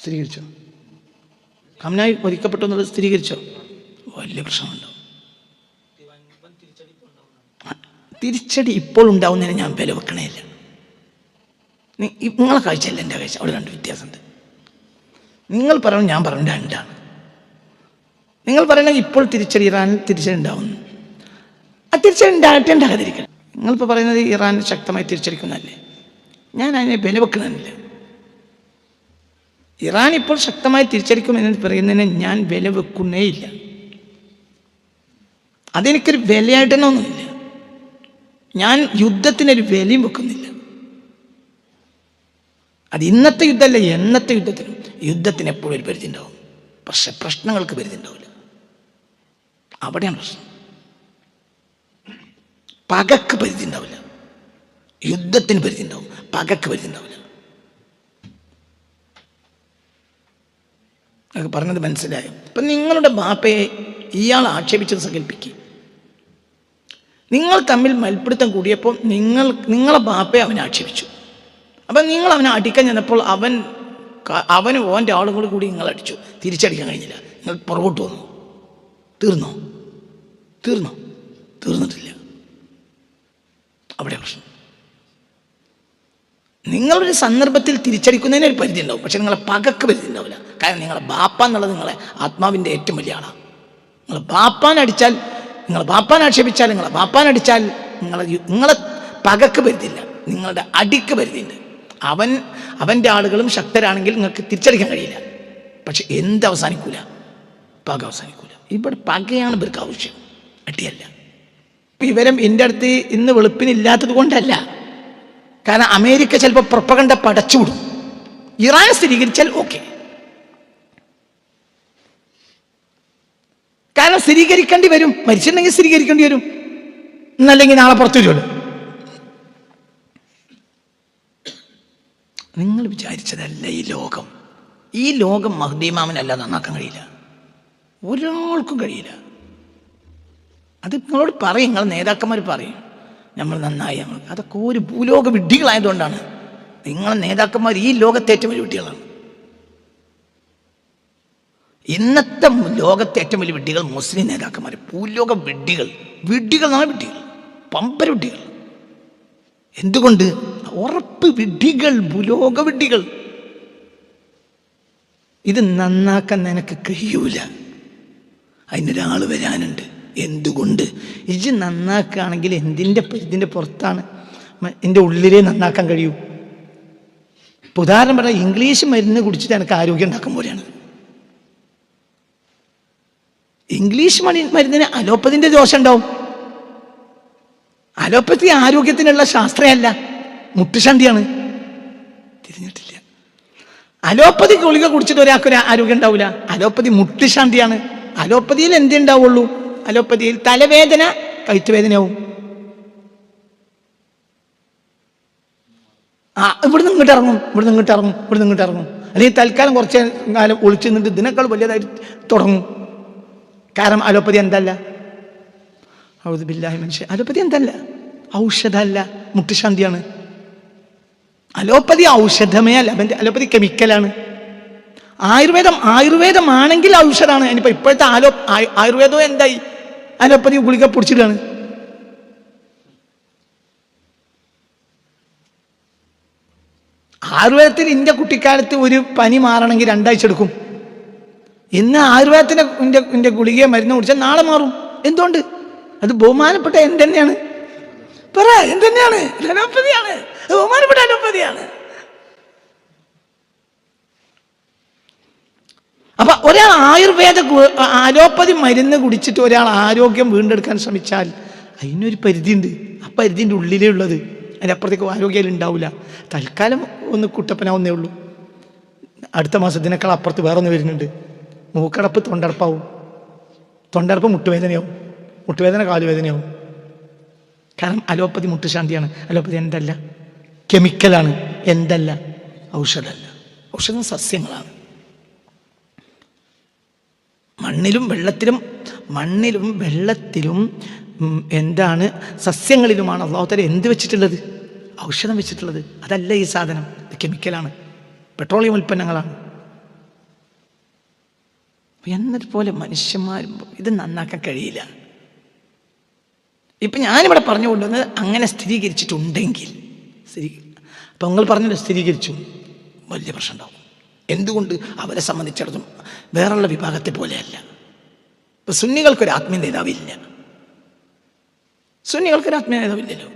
സ്ഥിരീകരിച്ചോ? ഖംനായി വധിക്കപ്പെട്ടു എന്നുള്ളത് സ്ഥിരീകരിച്ചോ? വലിയ പ്രശ്നമുണ്ടോ? തിരിച്ചടി ഇപ്പോൾ ഉണ്ടാവുന്നതിന് ഞാൻ വില വെക്കണേ ഇല്ല. നിങ്ങളെ കാഴ്ചയല്ല എൻ്റെ കാഴ്ച, അവിടെ രണ്ട് വ്യത്യാസമുണ്ട്. നിങ്ങൾ പറയണം, ഞാൻ പറയണം, രണ്ടാണ്. നിങ്ങൾ പറയണമെങ്കിൽ ഇപ്പോൾ തിരിച്ചടി, ഇറാൻ തിരിച്ചടി ഉണ്ടാവുന്നു. ആ തിരിച്ചടി ഉണ്ടാകട്ടെ, ഉണ്ടാകാതിരിക്കണം. നിങ്ങളിപ്പോൾ പറയുന്നത് ഇറാൻ ശക്തമായി തിരിച്ചടിക്കുന്നതല്ലേ? ഞാൻ അതിനെ വില വെക്കണമെന്നില്ല. ഇറാൻ ഇപ്പോൾ ശക്തമായി തിരിച്ചടിക്കുമെന്ന് പറയുന്നതിന് ഞാൻ വില വെക്കുന്നേ ഇല്ല. അതെനിക്കൊരു വിലയായിട്ട് തന്നെ ഒന്നുമില്ല. ഞാൻ യുദ്ധത്തിനൊരു വിലയും വെക്കുന്നില്ല. അത് ഇന്നത്തെ യുദ്ധമല്ല, എന്നത്തെ യുദ്ധത്തിനും. യുദ്ധത്തിന് എപ്പോഴും ഒരു പരിധി ഉണ്ടാവും, പക്ഷെ പ്രശ്നങ്ങൾക്ക് പരിധി ഉണ്ടാവില്ല. അവിടെയാണ് പ്രശ്നം. പകക്ക് പരിധി ഉണ്ടാവില്ല, യുദ്ധത്തിന് പരിധി ഉണ്ടാവും, പകക്ക് പരിധി ഉണ്ടാവില്ല. അത് പറഞ്ഞത് മനസ്സിലായോ? ഇപ്പം നിങ്ങളുടെ ബാപ്പയെ ഇയാൾ ആക്ഷേപിച്ചത് സങ്കല്പിക്കുക. നിങ്ങൾ തമ്മിൽ മൽപ്പിടുത്തം കൂടിയപ്പോൾ നിങ്ങളെ ബാപ്പയെ അവനെ ആക്ഷേപിച്ചു. അപ്പം നിങ്ങൾ അവനെ അടിക്കാൻ ചെന്നപ്പോൾ അവനും ഓൻ്റെ ആളുകൾ കൂടി നിങ്ങൾ അടിച്ചു. തിരിച്ചടിക്കാൻ കഴിഞ്ഞില്ല, നിങ്ങൾ പുറകോട്ട് വന്നു. തീർന്നോ? തീർന്നിട്ടില്ല. അവിടെ പ്രശ്നം. നിങ്ങളൊരു സന്ദർഭത്തിൽ തിരിച്ചടിക്കുന്നതിന് ഒരു പരിധി ഉണ്ടാവും, പക്ഷെ നിങ്ങളെ പകക്ക് പരിധി ഉണ്ടാവില്ല. കാരണം നിങ്ങളെ ബാപ്പ എന്നുള്ളത് നിങ്ങളെ ആത്മാവിൻ്റെ ഏറ്റവും വലിയ ആളാണ്. നിങ്ങളെ ബാപ്പാൻ ആക്ഷേപിച്ചാൽ, നിങ്ങളെ ബാപ്പാനടിച്ചാൽ നിങ്ങളെ പകക്ക് പരിധിയില്ല, നിങ്ങളുടെ അടിക്ക് പരിധിയുണ്ട്. അവൻ്റെ ആളുകളും ശക്തരാണെങ്കിൽ നിങ്ങൾക്ക് തിരിച്ചടിക്കാൻ കഴിയില്ല. പക്ഷെ അവസാനിക്കൂല? പക അവസാനിക്കൂല. ഇവിടെ പകയാണ് ഇവർക്ക് ആവശ്യം, അടിയല്ല. വിവരം എൻ്റെ അടുത്ത് ഇന്ന് വെളുപ്പിനില്ലാത്തത് കൊണ്ടല്ല. കാരണം അമേരിക്ക ചിലപ്പോൾ പ്രൊപ്പഗണ്ട പടച്ചുവിടും. ഇറാൻ സ്ഥിരീകരിച്ചാൽ ഓക്കെ. കാരണം സ്ഥിരീകരിക്കേണ്ടി വരും, മരിച്ചിട്ടുണ്ടെങ്കിൽ സ്ഥിരീകരിക്കേണ്ടി വരും, എന്നല്ലെങ്കിൽ നാളെ പുറത്തു വരുമല്ലോ. നിങ്ങൾ വിചാരിച്ചതല്ല ഈ ലോകം മഹ്ദി ഇമാമിനല്ല നന്നാക്കാൻ കഴിയില്ല, ഒരാൾക്കും കഴിയില്ല. അത് നിങ്ങളോട് പറയും, നിങ്ങൾ നേതാക്കന്മാർ പറയും നമ്മൾ നന്നായി, അതൊക്കെ ഒരു ഭൂലോക വിഡ്ഢികളായതുകൊണ്ടാണ്. നിങ്ങളെ നേതാക്കന്മാർ ഈ ലോകത്തെ ഏറ്റവും വലിയ വിഡ്ഢികളാണ്. ഇന്നത്തെ ലോകത്തെ ഏറ്റവും വലിയ വിഡ്ഢികൾ മുസ്ലിം നേതാക്കന്മാർ. ഭൂലോക വിഡ്ഢികൾ എന്നാണ് വിഡ്ഢികൾ, പമ്പര വിഡ്ഢികൾ. എന്തുകൊണ്ട്? ഉറപ്പ് വിഡ്ഢികൾ, ഭൂലോക വിഡ്ഢികൾ. ഇത് നന്നാക്കാൻ നിനക്ക് കഴിയൂല, അതിനൊരാൾ വരാനുണ്ട്. എന്തുകൊണ്ട്? ഇത് നന്നാക്കുകയാണെങ്കിൽ ഇതിൻ്റെ പുറത്താണ്, എൻ്റെ ഉള്ളിലേ നന്നാക്കാൻ കഴിയൂ. ഉദാഹരണം പറഞ്ഞാൽ ഇംഗ്ലീഷ് മരുന്ന് കുടിച്ചിട്ട് എനിക്ക് ആരോഗ്യം ഉണ്ടാക്കാൻ പോലെയാണ്. ഇംഗ്ലീഷ് മരുന്നിന് അലോപ്പതിൻ്റെ ദോഷം ഉണ്ടാവും. അലോപ്പതി ആരോഗ്യത്തിനുള്ള ശാസ്ത്രമല്ല, മുട്ടുശാന്തിയാണ്. തിരിഞ്ഞിട്ടില്ല. അലോപ്പതി ഗുളിക കുടിച്ചിട്ട് ഒരാൾക്കൊരു ആരോഗ്യം ഉണ്ടാവില്ല. അലോപ്പതി മുട്ടുശാന്തിയാണ്. അലോപ്പതിയിൽ എന്തുണ്ടാവുള്ളൂ? അലോപ്പതിയിൽ തലവേദന, കഴുത്തുവേദനയാവും. ഇവിടുന്ന് ഇങ്ങോട്ട് ഇറങ്ങും. അല്ലെങ്കിൽ തൽക്കാലം കുറച്ച് കാലം ഒളിച്ചു നിന്നിട്ട് ഇതിനേക്കാൾ വലിയതായിട്ട് തുടങ്ങും. കാരണം അലോപ്പതി എന്തല്ല? അലോപ്പതി എന്തല്ല? ഔഷധമല്ല, മുട്ടുശാന്തിയാണ്. അലോപ്പതി ഔഷധമേ അല്ല, അലോപ്പതി കെമിക്കലാണ്. ആയുർവേദമാണെങ്കിൽ ഔഷധമാണ്. ഇനിയിപ്പോൾ ഇപ്പോഴത്തെ ആയുർവേദവും എന്തായി? അലോപ്പതി ഗുളിക പൊടിച്ചിട്ടാണ്. ആയുർവേദത്തിൽ എൻ്റെ കുട്ടിക്കാലത്ത് ഒരു പനി മാറണമെങ്കിൽ 2 ആഴ്ച എടുക്കും. ഇന്ന് ആയുർവേദത്തിൻ്റെ ഗുളികയെ മരുന്ന് കുടിച്ചാൽ നാളെ മാറും. എന്തുകൊണ്ട്? അത് ബഹുമാനപ്പെട്ട എന്തെന്നെയാണ്? എന്തെന്നെയാണ്? അലോപ്പതിയാണ്, ബഹുമാനപ്പെട്ട അലോപ്പതിയാണ്. അപ്പൊ ഒരാൾ അലോപ്പതി മരുന്ന് കുടിച്ചിട്ട് ഒരാൾ ആരോഗ്യം വീണ്ടെടുക്കാൻ ശ്രമിച്ചാൽ അതിനൊരു പരിധിയുണ്ട്. ആ പരിധിൻ്റെ ഉള്ളിലേ ഉള്ളത്, അതിൻ്റെ അപ്പുറത്തേക്ക് ആരോഗ്യം ഉണ്ടാവില്ല. തൽക്കാലം ഒന്ന് കുട്ടപ്പനാവുന്നേ ഉള്ളൂ. അടുത്ത മാസത്തിനേക്കാൾ അപ്പുറത്ത് വേറൊന്ന് വരുന്നുണ്ട്. മൂക്കടപ്പ് തൊണ്ടടപ്പാവും, തൊണ്ടടപ്പ് മുട്ടുവേദനയാവും, മുട്ടുവേദന കാലുവേദനയാവും. കാരണം അലോപ്പതി മുട്ടുശാന്തിയാണ്. അലോപ്പതി എന്തല്ല? കെമിക്കലാണ്. എന്തല്ല? ഔഷധമല്ല. ഔഷധം സസ്യങ്ങളാണ്. മണ്ണിലും വെള്ളത്തിലും എന്താണ്? സസ്യങ്ങളിലുമാണ് അല്ലാഹു തആല എന്ത് വെച്ചിട്ടുള്ളത്? ഔഷധം വെച്ചിട്ടുള്ളത്. അതല്ല ഈ സാധനം, ഇത് കെമിക്കലാണ്, പെട്രോളിയം ഉൽപ്പന്നങ്ങളാണ്. എന്നതുപോലെ മനുഷ്യന്മാരും ഇത് നന്നാക്കാൻ കഴിയില്ല. ഇപ്പം ഞാനിവിടെ പറഞ്ഞു കൊണ്ടുവന്നത് അങ്ങനെ സ്ഥിരീകരിച്ചിട്ടുണ്ടെങ്കിൽ അപ്പം നിങ്ങൾ പറഞ്ഞല്ലോ സ്ഥിരീകരിച്ചു, വലിയ പ്രശ്നം ഉണ്ടാവും. എന്തുകൊണ്ട്? അവരെ സംബന്ധിച്ചിടത്തോളം വേറുള്ള വിഭാഗത്തെ പോലെയല്ല. ഇപ്പം സുന്നികൾക്കൊരു ആത്മീയ നേതാവില്ല. സുന്നികൾക്കൊരു ആത്മീയ നേതാവില്ലല്ലോ.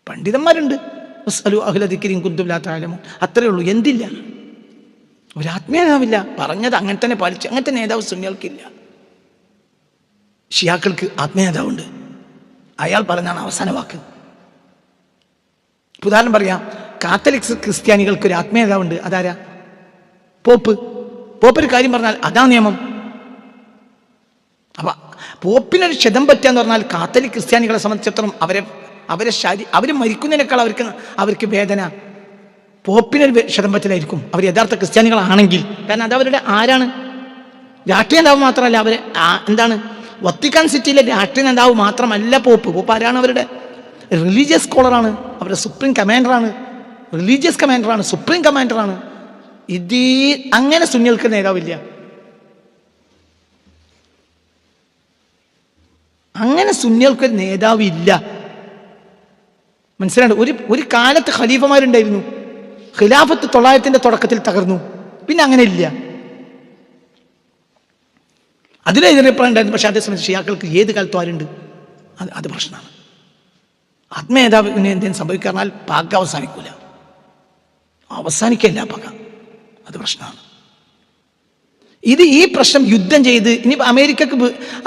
പണ്ഡിതന്മാരുണ്ട്, അത്രയേ ഉള്ളൂ. എന്തില്ല? ഒരാത്മീയ നേതാവില്ല. പറഞ്ഞത് അങ്ങനെ തന്നെ പാലിച്ചു. അങ്ങനത്തെ നേതാവ് സുന്നികൾക്കില്ല. ഷിയാക്കൾക്ക് ആത്മീയ നേതാവുണ്ട്. അയാൾ പറഞ്ഞാണ് അവസാന വാക്ക്. ഉദാഹരണം പറയാം, കാത്തലിക്സ് ക്രിസ്ത്യാനികൾക്ക് ഒരു ആത്മീയ നേതാവുണ്ട്. അതാരാ? പോപ്പ്. പോപ്പൊരു കാര്യം പറഞ്ഞാൽ അതാ നിയമം. അപ്പൊ പോപ്പിനൊരു ക്ഷതം പറ്റുകയെന്ന് പറഞ്ഞാൽ കാത്തലിക് ക്രിസ്ത്യാനികളെ സംബന്ധിച്ചിടത്തോളം അവർ മരിക്കുന്നതിനേക്കാൾ അവർക്ക് വേദന പോപ്പിനൊരു ക്ഷതം പറ്റലായിരിക്കും, അവർ യഥാർത്ഥ ക്രിസ്ത്യാനികളാണെങ്കിൽ. കാരണം അതവരുടെ ആരാണ്? രാഷ്ട്രീയ നേതാവ് മാത്രമല്ല, അവർ എന്താണ്, വത്തിക്കാൻ സിറ്റിയിലെ രാഷ്ട്രീയ നേതാവ് മാത്രമല്ല പോപ്പ്. പോപ്പ് ആരാണ്? അവരുടെ റിലീജിയസ് സ്കോളറാണ്, അവരുടെ സുപ്രീം കമാൻഡറാണ്, റിലീജിയസ് കമാൻഡറാണ്, സുപ്രീം കമാൻഡറാണ്. അങ്ങനെ സുന്നികൾക്ക് നേതാവില്ല. അങ്ങനെ സുന്നികൾക്കൊരു നേതാവില്ല. മനസ്സിലാണ്? ഒരു കാലത്ത് ഖലീഫമാരുണ്ടായിരുന്നു. ഖിലാഫത്ത് 900-ന്റെ തുടക്കത്തിൽ തകർന്നു. പിന്നെ അങ്ങനെ ഇല്ല. അതിലെതിരപ്പോഴുണ്ടായിരുന്നു. പക്ഷെ അതേസമയത്ത് ഷിയാക്കൾക്ക് ഏത് കാലത്തും ആരുണ്ട്? അത് പ്രശ്നമാണ്. ആത്മനേതാവിന് എന്തെങ്കിലും സംഭവിക്കാറിഞ്ഞാൽ പക അവസാനിക്കില്ല പക. അത് പ്രശ്നമാണ്. ഈ പ്രശ്നം യുദ്ധം ചെയ്ത് ഇനി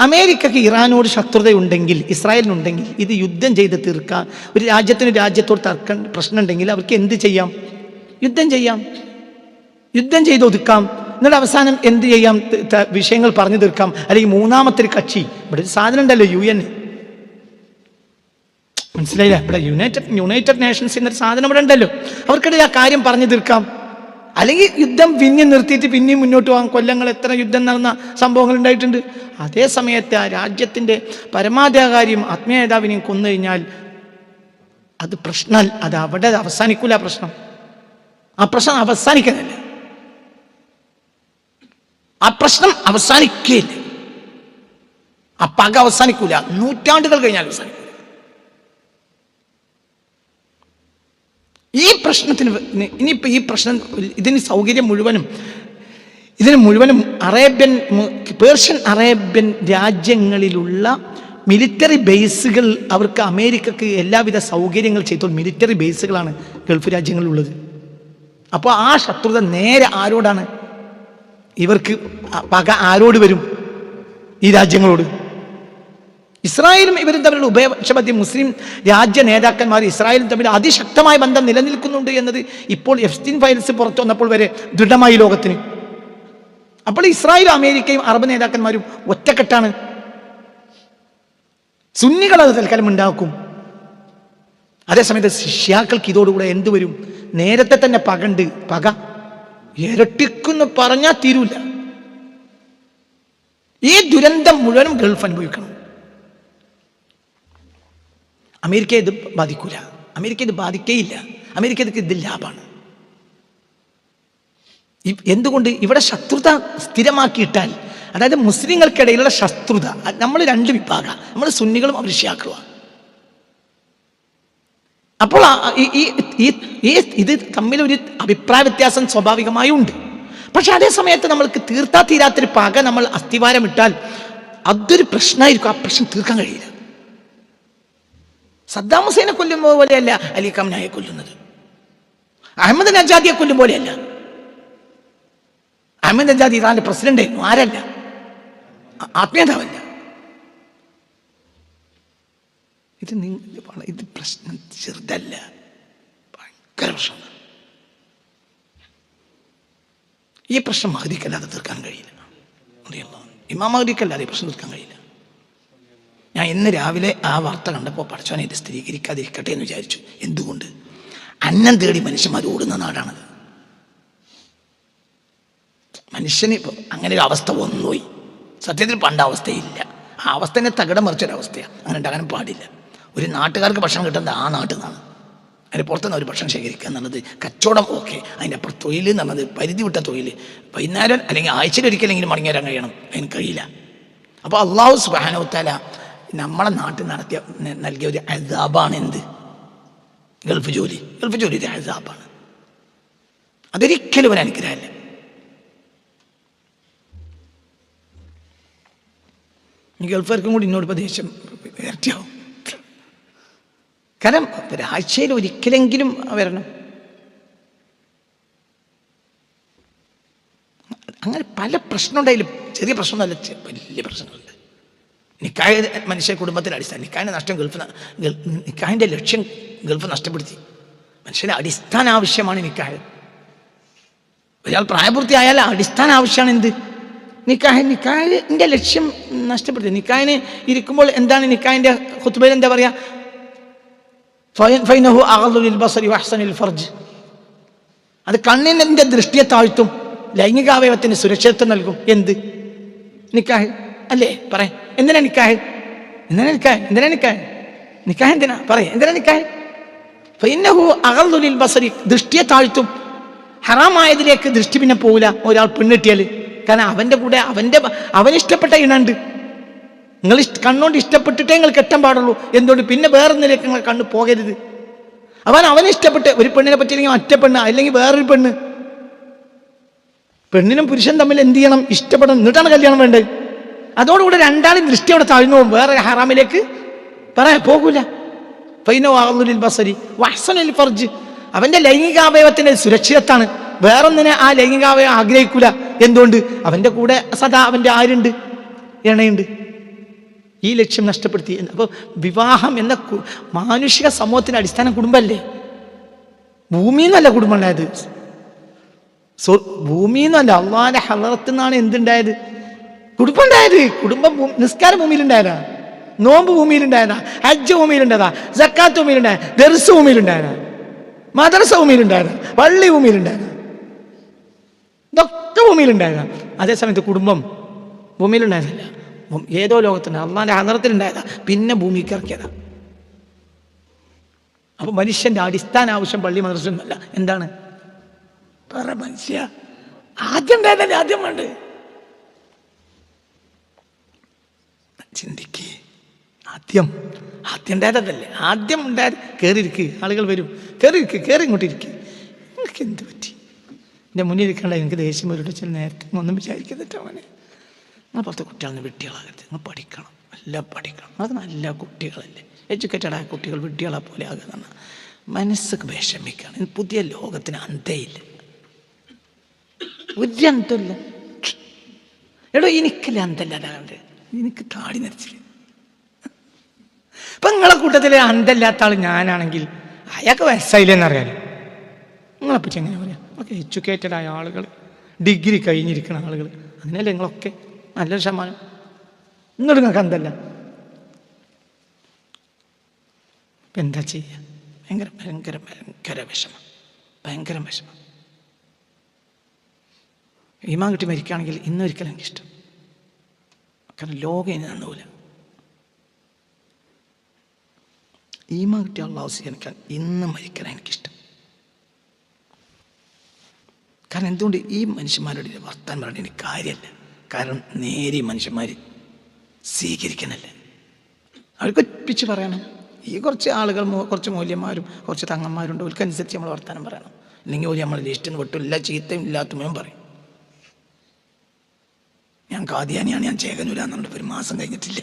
അമേരിക്കക്ക് ഇറാനോട് ശത്രുതയുണ്ടെങ്കിൽ, ഇസ്രായേലിനുണ്ടെങ്കിൽ, ഇത് യുദ്ധം ചെയ്ത് തീർക്കാൻ ഒരു രാജ്യത്തോട് തർക്കം പ്രശ്നം ഉണ്ടെങ്കിൽ അവർക്ക് എന്ത് ചെയ്യാം? യുദ്ധം ചെയ്യാം. യുദ്ധം ചെയ്ത് ഒതുക്കാം. എന്നിട്ട് അവസാനം എന്ത് ചെയ്യാം? വിഷയങ്ങൾ പറഞ്ഞു തീർക്കാം. അല്ലെങ്കിൽ മൂന്നാമത്തെ ഒരു കക്ഷി, ഇവിടെ ഒരു സാധനം ഉണ്ടല്ലോ, UN. മനസ്സിലായില്ല? ഇവിടെ യുണൈറ്റഡ് നേഷൻസ് എന്നൊരു സാധനം ഇവിടെ ഉണ്ടല്ലോ. അവർക്കിടയിൽ ആ കാര്യം പറഞ്ഞു തീർക്കാം. അല്ലെങ്കിൽ യുദ്ധം പിന്നെയും നിർത്തിയിട്ട് പിന്നെയും മുന്നോട്ട് പോകാം. കൊല്ലങ്ങൾ എത്ര യുദ്ധം നടന്ന സംഭവങ്ങൾ ഉണ്ടായിട്ടുണ്ട്. അതേ സമയത്ത് ആ രാജ്യത്തിൻ്റെ പരമാധികാരിയും ആത്മീയ നേതാവിനെയും കൊന്നു കഴിഞ്ഞാൽ അത് പ്രശ്നം, അത് അവിടെ അവസാനിക്കൂല. ആ പ്രശ്നം അവസാനിക്കുന്നില്ല. ആ പ്രശ്നം അവസാനിക്കുകയില്ല. ആ പക അവസാനിക്കൂല. നൂറ്റാണ്ടുകൾ കഴിഞ്ഞാൽ അവസാനിക്കൂല. ഈ പ്രശ്നത്തിന് ഇനിയിപ്പോൾ ഈ പ്രശ്നം ഇതിന് സൗകര്യം മുഴുവനും പേർഷ്യൻ അറേബ്യൻ രാജ്യങ്ങളിലുള്ള മിലിറ്ററി ബേസുകൾ, അവർക്ക് അമേരിക്കക്ക് എല്ലാവിധ സൗകര്യങ്ങൾ ചെയ്തോൾ മിലിറ്ററി ബേസുകളാണ് ഗൾഫ് രാജ്യങ്ങളിലുള്ളത്. അപ്പോൾ ആ ശത്രുത നേരെ ആരോടാണ്? ഇവർക്ക് പക ആരോട് വരും? ഈ രാജ്യങ്ങളോട്. ഇസ്രായേലും ഇവരും തമ്മിലുള്ള ഉഭയപക്ഷമധ്യം മുസ്ലിം രാജ്യ നേതാക്കന്മാർ ഇസ്രായേലും തമ്മിൽ അതിശക്തമായ ബന്ധം നിലനിൽക്കുന്നുണ്ട് എന്നത് ഇപ്പോൾ എഫ്സ്റ്റീൻ ഫയൽസ് പുറത്തു വന്നപ്പോൾ വരെ ദൃഢമായി ലോകത്തിന്. അപ്പോൾ ഇസ്രായേലും അമേരിക്കയും അറബ് നേതാക്കന്മാരും ഒറ്റക്കെട്ടാണ്. സുന്നികൾ അത് തൽക്കാലം ഉണ്ടാക്കും. അതേസമയത്ത് ഷിയാക്കൾക്ക് ഇതോടുകൂടെ എന്ത് വരും? നേരത്തെ തന്നെ പക ഇരട്ടിക്കുന്നു പറഞ്ഞാൽ തീരൂല. ഈ ദുരന്തം മുഴുവനും ഗൾഫ് അനുഭവിക്കണം. അമേരിക്ക ഇത് ബാധിക്കൂല. അമേരിക്ക ഇത് ബാധിക്കേയില്ല. അമേരിക്കക്ക് ഇത് ലാഭമാണ്. എന്തുകൊണ്ട്? ഇവിടെ ശത്രുത സ്ഥിരമാക്കിയിട്ടാൽ, അതായത് മുസ്ലിങ്ങൾക്കിടയിലുള്ള ശത്രുത, നമ്മൾ രണ്ട് വിഭാഗം, നമ്മൾ സുന്നികളും അവർ ഷിയാക്കളുമാണ്. അപ്പോൾ ഇത് തമ്മിലൊരു അഭിപ്രായ വ്യത്യാസം സ്വാഭാവികമായി ഉണ്ട്. പക്ഷെ അതേ സമയത്ത് നമ്മൾക്ക് തീരാത്തൊരു പക നമ്മൾ അസ്ഥിവാരം ഇട്ടാൽ അതൊരു പ്രശ്നമായിരിക്കും. ആ പ്രശ്നം തീർക്കാൻ കഴിയില്ല. സദ്ദാം ഹുസൈനെ കൊല്ലുമ്പോൾ പോലെയല്ല അലി ഖംനായെ കൊല്ലുന്നത്. അഹമ്മദ് നജാദിയെ കൊല്ലും പോലെയല്ല. അഹമ്മദ് നജാദി ഇറാന്റെ പ്രസിഡന്റ് ആയിരുന്നു. ആരല്ല? ആത്മീയതാവല്ല. ഇത് പ്രശ്നം ചെറുതല്ല, ഭയങ്കര പ്രശ്നമാണ്. ഈ പ്രശ്നം മഹദിക്കല്ലാതെ തീർക്കാൻ കഴിയില്ല. ഇമാം മഹദിക്കല്ലാതെ ഈ പ്രശ്നം തീർക്കാൻ കഴിയില്ല. ഞാൻ ഇന്ന് രാവിലെ ആ വാർത്ത കണ്ടപ്പോൾ പടച്ചോനെ ഇത് സ്ഥിരീകരിക്കാതിരിക്കട്ടെ എന്ന് വിചാരിച്ചു. എന്തുകൊണ്ട്? അന്നം തേടി മനുഷ്യന്മാർ ഓടുന്ന നാടാണത്. മനുഷ്യന് ഇപ്പോൾ അങ്ങനെ ഒരു അവസ്ഥ വന്നുപോയി. സത്യത്തിൽ പണ്ട അവസ്ഥയില്ല. ആ അവസ്ഥനെ തകിടം മറിച്ചൊരവസ്ഥയാണ്. അങ്ങനെ ഉണ്ടാകാനും പാടില്ല. ഒരു നാട്ടുകാർക്ക് ഭക്ഷണം കിട്ടുന്നത് ആ നാട്ടിൽ നിന്നാണ്. അതിന് പുറത്തുനിന്ന് ഒരു ഭക്ഷണം ശേഖരിക്കുക എന്നുള്ളത് കച്ചവടം ഓക്കെ. അതിൻ്റെ അപ്പുറം തൊഴിൽ എന്ന് പറഞ്ഞത് പരിധി വിട്ട തൊഴിൽ വൈകുന്നേരം അല്ലെങ്കിൽ ആഴ്ചയിൽ ഒരിക്കലെങ്കിലും മടങ്ങി വരാൻ കഴിയണം, അതിന് കഴിയില്ല. അപ്പോൾ അള്ളാഹു സുബ്ഹാനഹു വ തആല നമ്മളെ നാട്ടിൽ നൽകിയ ഒരു അസാബാണ് എന്ത്? ഗൾഫ് ജോലി ഒരു അസാബാണ്. അതൊരിക്കലും ഒരു അനുഗ്രഹമല്ല. ഈ ഗൾഫുകാർക്കും കൂടി എന്നോട് ഇപ്പോൾ ദേഷ്യം ഇരട്ടിയാവും. കാരണം ഒരാഴ്ചയിൽ ഒരിക്കലെങ്കിലും വരണം. അങ്ങനെ പല പ്രശ്നം ഉണ്ടായാലും ചെറിയ പ്രശ്നമൊന്നുമല്ല, വലിയ പ്രശ്നങ്ങളുണ്ട്. നിക്കാഹ് മനുഷ്യ കുടുംബത്തിൻ്റെ അടിസ്ഥാനം, നിക്കാഹിൻ്റെ നഷ്ടം നിക്കാഹിൻ്റെ ലക്ഷ്യം ഗൾഫ് നഷ്ടപ്പെടുത്തി. മനുഷ്യൻ്റെ അടിസ്ഥാന ആവശ്യമാണ് നിക്കാഹ്. ഒരാൾ പ്രായപൂർത്തിയായാൽ അടിസ്ഥാന ആവശ്യമാണ് എന്ത്? നിക്കാഹിൻ്റെ ലക്ഷ്യം നഷ്ടപ്പെടുത്തി. നിക്കാഹിന് ഇരിക്കുമ്പോൾ എന്താണ് നിക്കാഹിൻ്റെ ഖുത്ബയിൽ എന്താ പറയുക? ഫൈനഹു അഗളു ലിൽ ബസരി വഅഹ്സനുൽ ഫർജ്. അത് കണ്ണിൻ്റെ ദൃഷ്ടിയെ താഴ്ത്തും, ലൈംഗികാവയവത്തിന് സുരക്ഷിതത്വം നൽകും. എന്ത്? നിക്കാഹ് അല്ലേ? പറയാം. എന്തിനാ നിക്കാഹ്? നിക്കാഹ് എന്തിനാ? പറയാം. എന്തിനാ നിക്കാഹ്? ഫൈനഹു അഗളു ലിൽ ബസരി, ദൃഷ്ടിയെ താഴ്ത്തും. ഹറാമായതിലേക്ക് ദൃഷ്ടി പിന്നെ പോവില്ല ഒരാൾ പെണ്ണിട്ടിയാൽ. കാരണം അവൻ്റെ കൂടെ അവനിഷ്ടപ്പെട്ട ഇണുണ്ട്. നിങ്ങൾ കണ്ണുകൊണ്ട് ഇഷ്ടപ്പെട്ടിട്ടേ നിങ്ങൾ കെട്ടാൻ പാടുള്ളൂ. എന്തുകൊണ്ട്? പിന്നെ വേറൊന്നിലേക്ക് നിങ്ങൾ കണ്ണ് പോകരുത്. അവനിഷ്ടപ്പെട്ട് ഒരു പെണ്ണിനെ പറ്റിയില്ലെങ്കിൽ മറ്റേ പെണ്ണ്, അല്ലെങ്കിൽ വേറൊരു പെണ്ണ്. പെണ്ണിനും പുരുഷൻ തമ്മിൽ എന്ത് ചെയ്യണം? ഇഷ്ടപ്പെടണം, എന്നിട്ടാണ് കല്യാണം വേണ്ടത്. അതോടുകൂടെ രണ്ടാളും ദൃഷ്ടി അവിടെ താഴ്ന്നു പോകും, വേറെ ഹറാമിലേക്ക് പോകൂല. ഫൈനഹു അഗളു ലിൽ ബസരി വഅഹ്സനുൽ ഫർജ്. അവൻ്റെ ലൈംഗികാവയവത്തിന് സുരക്ഷിതത്താണ്. വേറൊന്നിനെ ആ ലൈംഗികാവയവം ആഗ്രഹിക്കൂല. എന്തുകൊണ്ട്? അവൻ്റെ കൂടെ സദാ അവൻ്റെ ആരുണ്ട്? ഇണയുണ്ട്. ഈ ലക്ഷ്യം നഷ്ടപ്പെടുത്തി. അപ്പോൾ വിവാഹം എന്ന മാനുഷിക സമൂഹത്തിൻ്റെ അടിസ്ഥാനം കുടുംബമല്ലേ? ഭൂമിയിൽ നിന്നല്ല കുടുംബം ഉണ്ടായത്, ഭൂമിയിൽ നിന്നല്ല, അള്ളാന്റെ ഹളറത്തിൽ നിന്നാണ് എന്തുണ്ടായത്? കുടുംബം ഉണ്ടായത്. കുടുംബം നിസ്കാരം ഭൂമിയിലുണ്ടായതാ, നോമ്പ് ഭൂമിയിലുണ്ടായതാ, ഹജ്ജ് ഭൂമിയിലുണ്ടായതാ, സക്കാത്ത് ഭൂമിയിലുണ്ടായ, ദർസ് ഭൂമിയിലുണ്ടായതാ, മദ്രസ ഭൂമിയിലുണ്ടായതാ, പള്ളി ഭൂമിയിലുണ്ടായതാ, ഇതൊക്കെ ഭൂമിയിലുണ്ടായതാ. അതേസമയത്ത് കുടുംബം ഭൂമിയിലുണ്ടായതല്ല, ഏതോ ലോകത്തുണ്ട്, അള്ളാന്റെ ഹളറത്തിലുണ്ടായതാ, പിന്നെ ഭൂമിക്ക് ഇറക്കിയതാ. അപ്പൊ മനുഷ്യന്റെ അടിസ്ഥാന ആവശ്യം പള്ളി മദ്രസ ഒന്നല്ല. എന്താണ്? പറ മനുഷ്യ, ആദ്യം ഉണ്ടായതല്ലേ? ആദ്യം വേണ്ട ചിന്തിക്ക്. ആദ്യം ഉണ്ടായതല്ലേ? ആദ്യം ഉണ്ടായത് കയറിയിരിക്കുക, ആളുകൾ വരും, കയറി ഇങ്ങോട്ടിരിക്കുക. നിങ്ങൾക്ക് എന്ത് പറ്റി? എൻ്റെ മുന്നിൽ ഇരിക്കണ്ട, എനിക്ക് ദേഷ്യം വരും. ചില നേരത്തെ ഒന്നും വിചാരിക്കുന്നിട്ട് അവനെ. നിങ്ങൾ പുറത്തെ കുട്ടികളൊന്ന് വിട്ടികളാകരുത്, നിങ്ങൾ പഠിക്കണം, എല്ലാം പഠിക്കണം. അത് നല്ല കുട്ടികളല്ലേ, എഡ്യൂക്കേറ്റഡ് ആയ കുട്ടികൾ വിട്ടികളെ പോലെ ആകുന്ന മനസ്സൊക്കെ വിഷമിക്കുകയാണ്. പുതിയ ലോകത്തിന് അന്തയില്ല, ഒരു അന്തമില്ല. എടോ എനിക്കല്ലേ അന്തല്ലാതാകണ്ട്, എനിക്ക് താടി നരച്ചില്ല. ഇപ്പം നിങ്ങളെ കൂട്ടത്തിലെ അന്തല്ലാത്ത ആൾ ഞാനാണെങ്കിൽ അയാൾക്ക് വയസ്സായില്ലെന്നറിയാലോ. നിങ്ങളെപ്പറ്റി എങ്ങനെ പറയാം? ഒക്കെ എഡ്യൂക്കേറ്റഡ് ആയ ആളുകൾ, ഡിഗ്രി കഴിഞ്ഞിരിക്കുന്ന ആളുകൾ, അങ്ങനെയല്ലേ നിങ്ങളൊക്കെ? നല്ലൊരു ശതമാനം. എന്നിട്ട് നിങ്ങൾക്ക് അന്തല്ല. ഇപ്പം എന്താ ചെയ്യുക? ഭയങ്കര ഭയങ്കര ഭയങ്കര വിഷമം, ഭയങ്കര വിഷമം. ഈമാൻ കിട്ടി മരിക്കുകയാണെങ്കിൽ ഇന്നൊരിക്കലും എനിക്കിഷ്ടം. കാരണം ലോകം ഇനി നന്നൂല. ഈമാൻ കിട്ടി അള്ളാഹു സ്വീകരിക്കാൻ ഇന്ന് മരിക്കാൻ എനിക്കിഷ്ടം. കാരണം എന്തുകൊണ്ട്? ഈ മനുഷ്യന്മാരുടെ വർത്താൻ പറയാൻ എനിക്ക് കാര്യമല്ല. കാരണം നേരെ മനുഷ്യന്മാർ സ്വീകരിക്കണല്ലേ, അവർക്ക് ഒപ്പിച്ച് പറയണം. ഈ കുറച്ച് ആളുകൾ, കുറച്ച് മൂല്യന്മാരും കുറച്ച് തങ്ങന്മാരുണ്ട്, അവർക്കനുസരിച്ച് നമ്മൾ വർത്താനം പറയണം. അല്ലെങ്കിൽ ഒരു നമ്മൾ ലിസ്റ്റിന് വിട്ടില്ല, ചീത്തയും ഇല്ലാത്തതും പറയും. ഞാൻ കാദിയാനിയാണ്, ഞാൻ ചേകനൂരാന്നുണ്ട്, ഒരു മാസം കഴിഞ്ഞിട്ടില്ല.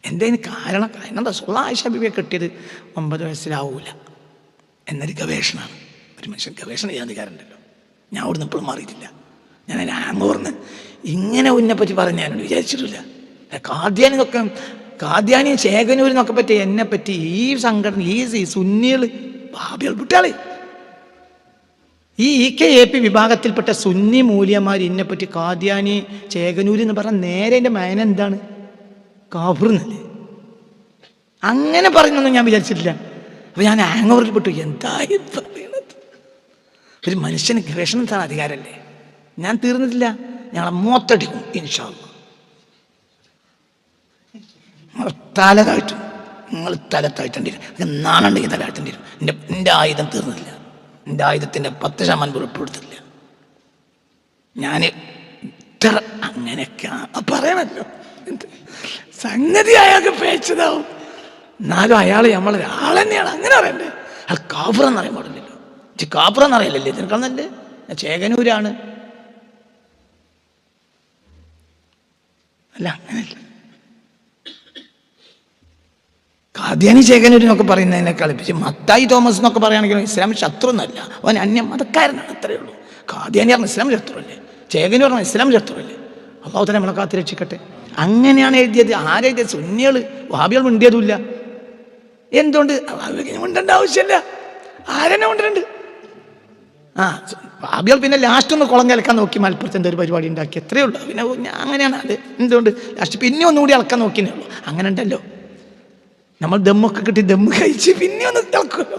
എന്തേന് കാരണം? റസൂലുള്ളാഹി ആയിഷ ബീവിയെ കെട്ടിയത് 9 വയസ്സിലാവൂല എന്നൊരു ഗവേഷണമാണ്. ഒരു മനുഷ്യൻ ഗവേഷണം ചെയ്യാൻ അധികാരമുണ്ടല്ലോ. ഞാൻ അവിടുന്ന് ഇപ്പോഴും മാറിയിട്ടില്ല. ഞാൻ അതിന് ആങ്ങോർന്ന് ഇങ്ങനെ ഉന്നെപ്പറ്റി പറഞ്ഞ് ഞാനോട് വിചാരിച്ചിട്ടില്ല. കാദ്യാനിയും ചേകനൂരിനൊക്കെ പറ്റി എന്നെപ്പറ്റി ഈ സംഘടന, ഈ സുന്നികൾ, ഭാബികൾ വിട്ടാളെ, ഈ EKAP വിഭാഗത്തിൽപ്പെട്ട സുന്നി മൂല്യന്മാർ എന്നെപ്പറ്റി കാദ്യാനി, ചേകനൂർ എന്ന് പറഞ്ഞാൽ നേരെ എൻ്റെ മയന എന്താണ്? കാഫിർന്നല്ലേ. അങ്ങനെ പറയുന്നൊന്നും ഞാൻ വിചാരിച്ചിട്ടില്ല. അപ്പൊ ഞാൻ ആങ്ങോറിൽ പെട്ടു. എന്തായി പറയണത്? ഒരു മനുഷ്യന് ഗവേഷണം താൻ അധികാരമല്ലേ? ഞാൻ തീർന്നിട്ടില്ല, ഞങ്ങളെ മോത്തടിക്കും ഇൻഷാ അല്ലാഹ്. തല താഴ്ത്തും, നിങ്ങൾ തല താഴ്ത്തേണ്ടി വരും. നാളുണ്ടെങ്കിൽ തല താഴ്ത്തേണ്ടി വരും. എൻ്റെ ആയുധം തീർന്നില്ല. എൻ്റെ ആയുധത്തിൻ്റെ 10% പോലും ഉൾപ്പെടുത്തില്ല. ഞാൻ ഇത്ര അങ്ങനെയൊക്കെ പറയണല്ലോ. സംഗതി അയാൾക്ക് പേച്ചതാവും. എന്നാലും അയാൾ നമ്മളൊരാൾ തന്നെയാണ്. അങ്ങനെ പറയണ്ടേ? അത് കാഫിറെന്ന് അറിയാൻ പാടില്ലല്ലോ. കാഫിറെന്ന് അറിയില്ലല്ലേ? ഇതിനല്ലേ ചേകനൂരാണ്. അല്ല, അങ്ങനെയല്ല. ഖാദിയാനി ചേകനൂരിനൊക്കെ പറയുന്നതിനെ കളിപ്പിച്ച് മത്തായി തോമസ് എന്നൊക്കെ പറയുകയാണെങ്കിലും ഇസ്ലാം ശത്രു എന്നല്ല, അവൻ അന്യ മതക്കാരനാണ്. അത്രയേ ഉള്ളൂ. ഖാദിയാനി പറഞ്ഞ ഇസ്ലാം ശത്രുവല്ലേ, ചേകനൂർ പറഞ്ഞ ഇസ്ലാം ശത്രുവല്ലേ. അള്ളാഹു തന്നെ നമ്മളെ കാത്ത് രക്ഷിക്കട്ടെ. അങ്ങനെയാണ് എഴുതിയത്. ആരെഴുതിയത്? സുന്നികൾ, വഹാബികൾ മിണ്ടിയതുമില്ല. എന്തുകൊണ്ട്? മിണ്ടേണ്ട ആവശ്യമില്ല. ആരെന്നെ കൊണ്ടുണ്ട്? വഹാബികൾ പിന്നെ ലാസ്റ്റ് ഒന്ന് കുളം കലക്കാൻ നോക്കി, മലപ്പുറത്തിൻ്റെ ഒരു പരിപാടി ഉണ്ടാക്കി, എത്രയേ ഉള്ളൂ. പിന്നെ അങ്ങനെയാണ് അത്. എന്തുകൊണ്ട്? ലാസ്റ്റ് പിന്നെ ഒന്നുകൂടി ഇളക്കാൻ നോക്കിയേ ഉള്ളൂ. അങ്ങനെ ഉണ്ടല്ലോ. നമ്മൾ ദമ്മൊക്കെ കിട്ടി ദമ്മ് കഴിച്ച് പിന്നെ ഒന്ന് ഇളക്കുമല്ലോ.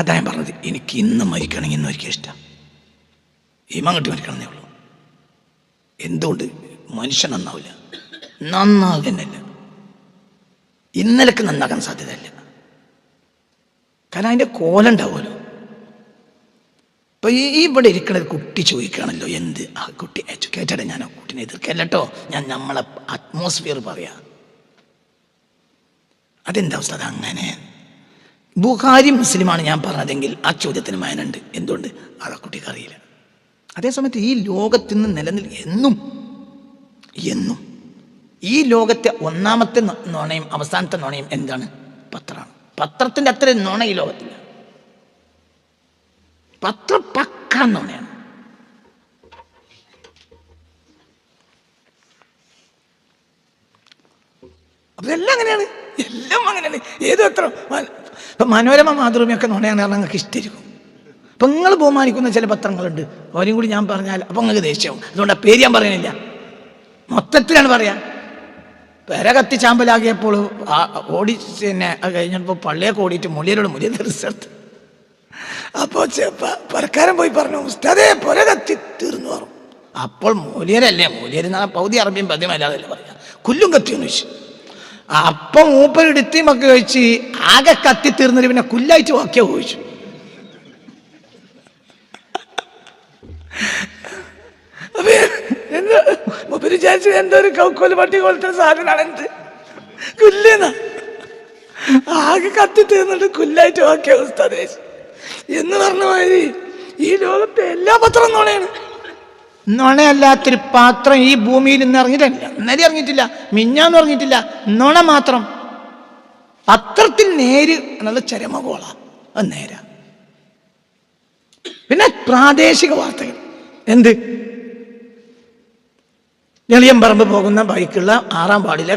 അതാ ഞാൻ പറഞ്ഞത്, എനിക്ക് ഇന്ന് മരിക്കണമെങ്കിൽ ഇന്ന് ഒരിക്കലും ഇഷ്ടം ഈമാൻ കിട്ടി മരിക്കണമെന്നേ ഉള്ളൂ. എന്തുകൊണ്ട്? മനുഷ്യൻ നന്നാവില്ല, നന്നാകുന്നല്ല. ഇന്നലേക്ക് നന്നാക്കാൻ സാധ്യതയില്ല. കാരണം അതിൻ്റെ കോലം ഉണ്ടാവുമല്ലോ. ഇപ്പം ഇവിടെ ഇരിക്കണ കുട്ടി ചോദിക്കുകയാണല്ലോ, എന്ത് ആ കുട്ടി എഡ്യൂക്കേറ്റഡ്. ഞാൻ ആ കുട്ടീനെ എതിർക്കല്ലോ, ഞാൻ നമ്മളെ അറ്റ്മോസ്ഫിയർ പറയാ. അതെന്താ അവസ്ഥ? അതങ്ങനെ ബുഖാരി മുസ്ലിമാണ് ഞാൻ പറഞ്ഞതെങ്കിൽ ആ ചോദ്യത്തിന് മാനുണ്ട്. എന്തുകൊണ്ട്? അത് ആ കുട്ടിക്ക് അറിയില്ല. അതേസമയത്ത് ഈ ലോകത്തിൽ നിന്ന് എന്നും ഈ ലോകത്തെ ഒന്നാമത്തെ നുണയും അവസാനത്തെ നുണയും എന്താണ്? പത്രമാണ്. പത്രത്തിൻ്റെ അത്ര നുണ ഈ ലോകത്തില്ല. പത്രം പക്കാ നുണയാണ്. അതെല്ലാം അങ്ങനെയാണ്, എല്ലാം അങ്ങനെയാണ്. ഏതും എത്ര ഇപ്പം മനോരമ, മാതൃഭൂമിയൊക്കെ നുണയാണ് കാരണം നിങ്ങൾക്ക് ഇഷ്ടമായിരിക്കും. അപ്പം നിങ്ങൾ ബഹുമാനിക്കുന്ന ചില പത്രങ്ങളുണ്ട്, അവരും കൂടി ഞാൻ പറഞ്ഞാൽ അപ്പം നിങ്ങൾക്ക് ദേഷ്യവും. അതുകൊണ്ട് ആ പേര് ഞാൻ പറയുന്നില്ല, മൊത്തത്തിലാണ് പറയാം. പെര കത്തി ചാമ്പലാകിയപ്പോൾ ഓടി പിന്നെ അത് കഴിഞ്ഞപ്പോൾ പള്ളിയൊക്കെ ഓടിയിട്ട് മുള്ളിയരോട് റിസൾട്ട്. അപ്പോൾ പരക്കാരൻ പോയി പറഞ്ഞു, ഉസ്താദേ പുര കത്തി തീർന്നു പറഞ്ഞു. അപ്പോൾ മൂല്യരല്ലേ, മൂല്യർ എന്നാൽ പൗതി അറബിയും പദ്യമല്ലാതല്ലേ പറയാം, കുല്ലും കത്തിയെന്ന് ചോദിച്ചു. അപ്പം മൂപ്പരെടുത്തി മക്ക ചോദിച്ച് ആകെ കത്തി തീർന്നിട്ട് പിന്നെ കുല്ലായിട്ട് വാക്കിയ ചോദിച്ചു. എന്താ മൂപ്പര് വിചാരിച്ചു എന്തോ ഒരു കൗക്കോല് പട്ടി പോലത്തെ സാധനമാണ് എന്ത് കുല്ലെന്ന. ആകെ കത്തി തീർന്നിട്ട് കുല്ലായിട്ട് വാക്കിയ ഉസ്താദേ എന്ന് പറഞ്ഞ മാതിരി ഈ ലോകത്തെ എല്ലാ പത്രവും നുണയാണ്. നുണയല്ലാത്തൊരു പാത്രം ഈ ഭൂമിയിൽ നിന്ന് ഇറങ്ങിയിട്ടില്ല. ഇന്നലെ ഇറങ്ങിയിട്ടില്ല, മിഞ്ഞാന്ന് ഇറങ്ങിയിട്ടില്ല. നുണ മാത്രം. പത്രത്തിൽ നേര് എന്നുള്ള ചരമകോള, അത് നേരാ. പിന്നെ പ്രാദേശിക വാർത്തകൾ. എന്ത്? ഞെളിയമ്പറമ്പ് പോകുന്ന ബൈക്കുള്ള 6-ാം വാർഡിലെ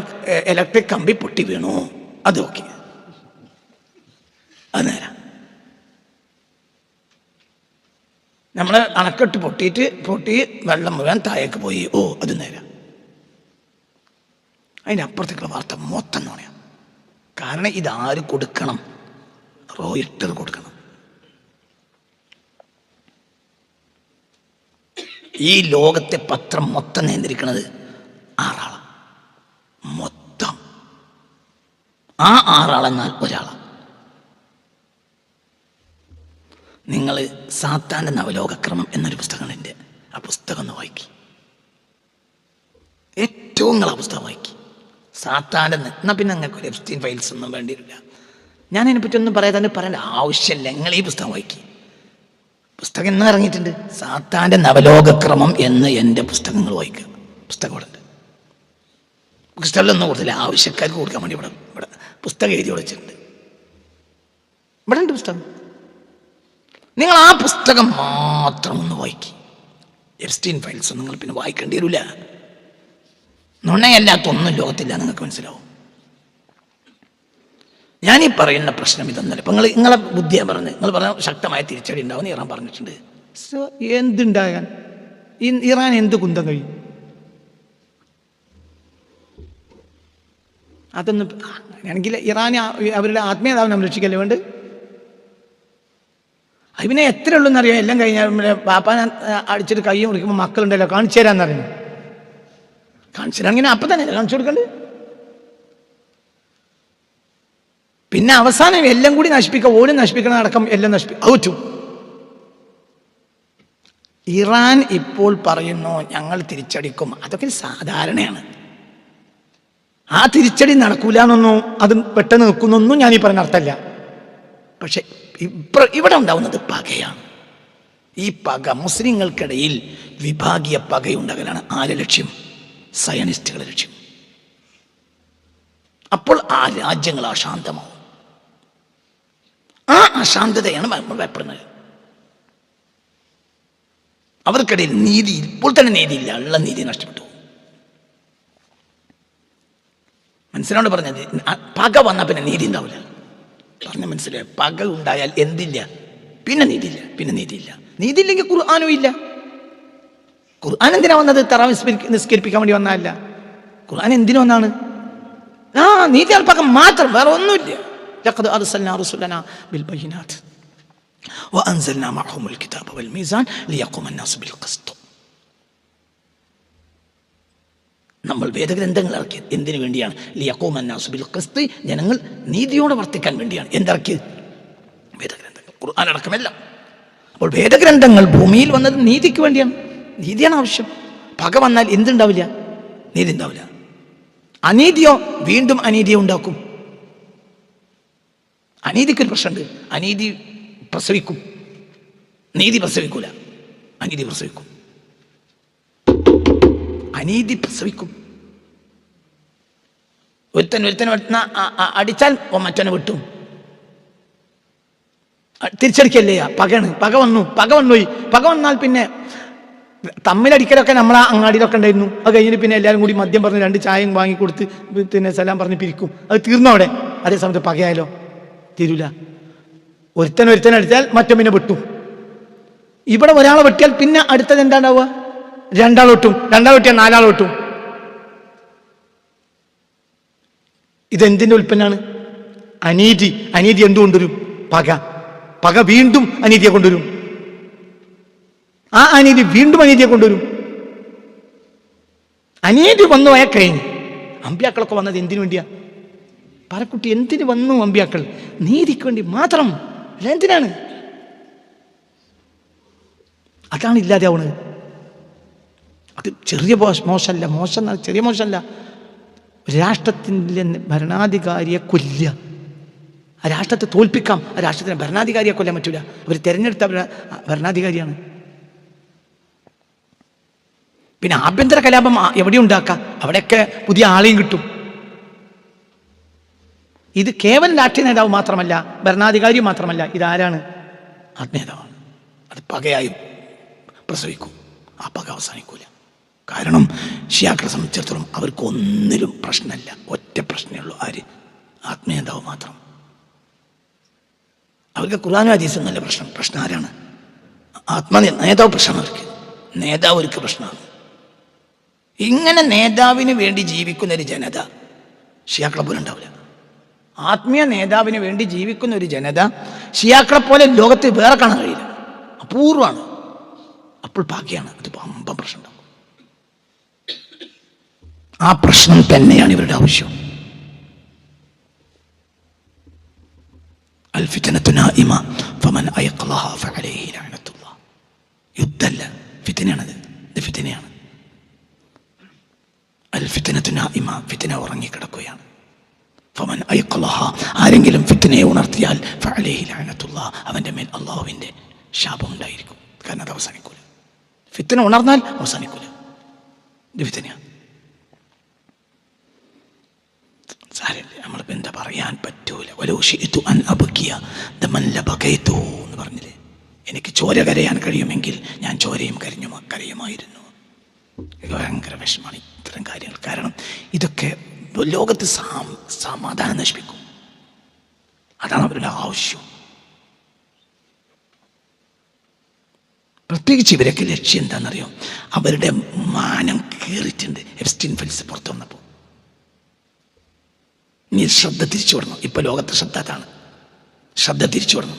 ഇലക്ട്രിക് കമ്പി പൊട്ടി വീണു, അത് ഓക്കെ, അത് നേരാ. നമ്മൾ അണക്കെട്ട് പൊട്ടി വെള്ളം മുഴുവൻ താഴേക്ക് പോയി, ഓ അത് നേരം. അതിൻ്റെ അപ്പുറത്തേക്കുള്ള വാർത്ത മൊത്തം നുണയാണ്. കാരണം ഇതാര് കൊടുക്കണം? റോയിട്ടർ കൊടുക്കണം. ഈ ലോകത്തെ പത്രം മൊത്തം നിയന്ത്രിക്കുന്നത് 6 ആളാണ്. മൊത്തം ആ 6 ആളെന്നാൽ ഒരാളാണ്. നിങ്ങൾ സാത്താൻ്റെ നവലോകക്രമം എന്നൊരു പുസ്തകമുണ്ട്, ആ പുസ്തകം ഒന്ന് വായിക്കി. ഏറ്റവും നിങ്ങൾ ആ പുസ്തകം വായിക്കി. സാത്താൻ്റെ എന്നാൽ പിന്നെ നിങ്ങൾക്ക് ഒരു എപ്സ്റ്റീൻ ഫയൽസ് ഒന്നും വേണ്ടിയില്ല. ഞാൻ അതിനെപ്പറ്റി ഒന്നും പറയാതെ പറയേണ്ട ആവശ്യമില്ല. നിങ്ങൾ ഈ പുസ്തകം വായിക്കി. പുസ്തകം എന്ന് ഇറങ്ങിയിട്ടുണ്ട്, സാത്താൻ്റെ നവലോകക്രമം എന്ന് എൻ്റെ പുസ്തകങ്ങൾ വായിക്കുക. പുസ്തകം ഇവിടെ ഉണ്ട്. പുസ്തകമൊന്നും കൊടുത്തില്ല, ആവശ്യക്കാർക്ക് കൊടുക്കാൻ വേണ്ടി ഇവിടെ പുസ്തകം എഴുതി വെച്ചിട്ടുണ്ട്. ഇവിടെ ഉണ്ട് പുസ്തകം. നിങ്ങൾ ആ പുസ്തകം മാത്രം ഒന്ന് വായിക്കി. എപ്സ്റ്റീൻ ഫയൽസ് നിങ്ങൾ പിന്നെ വായിക്കേണ്ടി വരില്ല. നുണയല്ലാത്തൊന്നും ലോകത്തില്ല, നിങ്ങൾക്ക് മനസ്സിലാവും. ഞാനീ പറയുന്ന പ്രശ്നം ഇതൊന്നല്ല. ഇപ്പം നിങ്ങളെ ബുദ്ധിയാണ് പറഞ്ഞത്. നിങ്ങൾ പറഞ്ഞ ശക്തമായ തിരിച്ചടി ഉണ്ടാവും ഇറാൻ പറഞ്ഞിട്ടുണ്ട്. എന്തുണ്ടാകാൻ ഇറാൻ എന്ത് കുന്തം കഴിയും? അതൊന്നും അങ്ങനെയാണെങ്കിൽ ഇറാൻ അവരുടെ ആത്മീയതാവ് നമ്മൾ രക്ഷിക്കല്ലേ വേണ്ട. അതിനെ എത്ര ഉള്ളൂന്നറിയാം. എല്ലാം കഴിഞ്ഞാൽ പാപ്പാൻ അടിച്ചിട്ട് കൈ മുറിക്കുമ്പോൾ മക്കളുണ്ടല്ലോ കാണിച്ചു തരാമെന്നറിയുന്നു. കാണിച്ചിട്ടാണെങ്കിൽ അപ്പം തന്നെ കാണിച്ചു കൊടുക്കണ്ട്. പിന്നെ അവസാനം എല്ലാം കൂടി നശിപ്പിക്കുക, ഓലും നശിപ്പിക്കണം അടക്കം എല്ലാം ഔറ്റും. ഇറാൻ ഇപ്പോൾ പറയുന്നു ഞങ്ങൾ തിരിച്ചടിക്കും. അതൊക്കെ സാധാരണയാണ്. ആ തിരിച്ചടി നടക്കൂല എന്നൊന്നും അത് പെട്ടെന്ന് നിൽക്കുന്നൊന്നും ഞാൻ ഈ പറഞ്ഞ അർത്ഥമല്ല. പക്ഷെ ഇവിടെ ഉണ്ടാവുന്നത് പകയാണ്. ഈ പക മുസ്ലിങ്ങൾക്കിടയിൽ വിഭാഗീയ പകയുണ്ടാകലാണ്. ആരെ ലക്ഷ്യം? സയനിസ്റ്റുകളുടെ ലക്ഷ്യം. അപ്പോൾ ആ രാജ്യങ്ങൾ അശാന്തമാവും. ആ അശാന്തതയാണ് ഭയപ്പെടുന്നത്. അവർക്കിടയിൽ നീതി, ഇപ്പോൾ തന്നെ നീതിയില്ല, ഉള്ള നീതി നഷ്ടപ്പെട്ടു. മനസ്സിലാണ് പറഞ്ഞത്. പക വന്നാൽ പിന്നെ നീതി ഉണ്ടാവില്ല. പറഞ്ഞ മനസ്സിലായി. പക ഉണ്ടായാൽ എന്തില്ല? പിന്നെ നീതിയില്ല. പിന്നെ നീതിയില്ല. നീതിയില്ലെങ്കിൽ ഖുർആനും ഇല്ല. ഖുർആൻ എന്തിനാ വന്നത്? തറാവീഹ് നിസ്കരിപ്പിക്കാൻ വേണ്ടി വന്നതല്ല. ഖുർആൻ എന്തിനു വന്നാണ്? നീതി അൽപ്പകം മാത്രം, വേറെ ഒന്നുമില്ല. ലഖദ് അർസൽനാ റസൂലനാ ബിൽ ബയ്യിനാത്ത് വഅൻസൽനാ മഅഹുൽ കിതാബ വൽ മീസാൻ ലിയഖൂമ അന്നാസു ബിൽ ഖിസ്ത്. നമ്മൾ വേദഗ്രന്ഥങ്ങൾ ഇറക്കിയത് എന്തിനു വേണ്ടിയാണ്? ലിയഖൂമ അന്നാസു ബിൽ ഖിസ്ത്, ജനങ്ങൾ നീതിയോടെ വർത്തിക്കാൻ വേണ്ടിയാണ്. എന്തിറക്കിയത്? വേദഗ്രന്ഥങ്ങൾ, ഖുർആൻ അടക്കമെല്ലാം. അപ്പോൾ വേദഗ്രന്ഥങ്ങൾ ഭൂമിയിൽ വന്നത് നീതിക്ക് വേണ്ടിയാണ്. നീതിയാണ് ആവശ്യം. പക വന്നാൽ എന്തുണ്ടാവില്ല? നീതി ഉണ്ടാവില്ല. അനീതിയോ വീണ്ടും അനീതിയെ ഉണ്ടാക്കും. അനീതിക്കൊരു പ്രശ്നമുണ്ട്. അനീതി പ്രസവിക്കും, നീതി പ്രസവിക്കൂല. അനീതി പ്രസവിക്കും. അനീതി പ്രസവിക്കും. ഒരുത്തൻ അടിച്ചാൽ മറ്റവനെ വിട്ടും. തിരിച്ചടിക്കല്ലേ? പകയാണ്. പക വന്നുപോയി. പക വന്നാൽ പിന്നെ തമ്മിലടിക്കലൊക്കെ നമ്മളെ അങ്ങാടിയിലൊക്കെ ഉണ്ടായിരുന്നു. അത് കഴിഞ്ഞിട്ട് പിന്നെ എല്ലാവരും കൂടി മദ്യം പറഞ്ഞ് 2 ചായയും വാങ്ങിക്കൊടുത്ത് പിന്നെ സലാം പറഞ്ഞ് പിരിക്കും. അത് തീർന്നു അവിടെ. അതേ സമയത്ത് പകയായാലോ? തീരൂല. ഒരുത്തൻ അടിച്ചാൽ മറ്റോ പിന്നെ വെട്ടും. ഇവിടെ ഒരാളെ വെട്ടിയാൽ പിന്നെ അടുത്തത് എന്താണ്ടാവുക? 2 ആൾ വെട്ടും. 2 ആൾ വെട്ടിയാൽ 4 ആൾ വെട്ടും. ഇതെന്തിൻ്റെ ഉൽപ്പന്നമാണ്? അനീതി. അനീതി എന്തുകൊണ്ടുവരും? പക വീണ്ടും അനീതിയെ കൊണ്ടുവരും. ആ അനീതി വീണ്ടും അനീതിയെ കൊണ്ടുവരും. അനീതി വന്നു പോയാൽ കഴിഞ്ഞു. അമ്പ്യാക്കളൊക്കെ വന്നത് എന്തിനു വേണ്ടിയാ? പറക്കുട്ടി, എന്തിനു വന്നു അമ്പ്യാക്കൾ? നീതിക്ക് വേണ്ടി മാത്രം. അല്ല, എന്തിനാണ്? അതാണ് ഇല്ലാതെയാവുന്നത്. അത് ചെറിയ മോശമല്ല. ചെറിയ മോശമല്ല. രാഷ്ട്രത്തിൻ്റെ ഭരണാധികാരിയെ കൊല്ലുക, ആ രാഷ്ട്രത്തെ തോൽപ്പിക്കാം. ആ രാഷ്ട്രത്തിൻ്റെ ഭരണാധികാരിയെ കൊല്ലാൻ പറ്റൂല. അവർ തിരഞ്ഞെടുത്ത ഭരണാധികാരിയാണ്. പിന്നെ ആഭ്യന്തര കലാപം എവിടെ ഉണ്ടാക്കാം? അവിടെയൊക്കെ പുതിയ ആളെയും കിട്ടും. ഇത് കേവലം രാഷ്ട്രീയ നേതാവ് മാത്രമല്ല, ഭരണാധികാരി മാത്രമല്ല. ഇതാരാണ്? ആത്മീയതാവാണ്. അത് പകയായും പ്രസവിക്കും. ആ പക അവസാനിക്കൂല. കാരണം ഷിയാക്കളെ സംബന്ധിച്ചിടത്തോളം അവർക്ക് ഒന്നിലും പ്രശ്നമല്ല. ഒറ്റ പ്രശ്നമേ ഉള്ളൂ. ആര്? ആത്മീയതാവ് മാത്രം. അവർക്ക് ഖുർആനും ഹദീസും നല്ല പ്രശ്നം ആരാണ്? നേതാവ് പ്രശ്നമാണ് അവർക്ക്. നേതാവ് അവർക്ക് പ്രശ്നമാണ്. ഇങ്ങനെ നേതാവിന് വേണ്ടി ജീവിക്കുന്ന ഒരു ജനത ഷിയാക്കളെ പോലെ ഉണ്ടാവില്ല. ആത്മീയ നേതാവിന് വേണ്ടി ജീവിക്കുന്ന ഒരു ജനത ഷിയാക്കളെ പോലെ ലോകത്ത് വേറെ കാണാൻ കഴിയില്ല. അപൂർവമാണ്. അപ്പോൾ ബാക്കിയാണ്. അത് പമ്പം പ്രശ്നം ഉണ്ടാവും. ആ പ്രശ്നം തന്നെയാണ് ഇവരുടെ ആവശ്യം. യുദ്ധല്ല, ഫിത്നയാണത്. ഇത് ഫിത്നയാണ്. ഫിത്ന ഉറങ്ങിക്കിടക്കുകയാണ്. ആരെങ്കിലും ഫിത്നയെ ഉണർത്തിയാൽ അവന്റെ മേൽ അള്ളാഹുവിന്റെ ശാപം ഉണ്ടായിരിക്കും. കാരണം അത് അവസാനിക്കൂല. ഫിത്ന ഉണർന്നാൽ അവസാനിക്കൂല. ഇത് ഫിത്നയാണ്. നമ്മളിപ്പോൾ എന്താ പറയാൻ പറ്റൂല. എന്ന് പറഞ്ഞില്ലേ? എനിക്ക് ചോര കരയാൻ കഴിയുമെങ്കിൽ ഞാൻ ചോരയും കരയുമായിരുന്നു. ഭയങ്കര വിഷമാണ് ഇത്തരം കാര്യങ്ങൾ. കാരണം ഇതൊക്കെ ലോകത്ത് സമാധാനം നശിപ്പിക്കും. അതാണ് അവരുടെ ആവശ്യം. പ്രത്യേകിച്ച് ഇവരൊക്കെ ലക്ഷ്യം എന്താണെന്നറിയോ? അവരുടെ മാനം കീറിയിട്ടുണ്ട്. എപ്സ്റ്റീൻ ഫെൽസ് പുറത്തു വന്നപ്പോൾ നീ ശ്രദ്ധ തിരിച്ചു വിടണം. ഇപ്പൊ ലോകത്തെ ശ്രദ്ധ അതാണ്. ശ്രദ്ധ തിരിച്ചു വിടണം.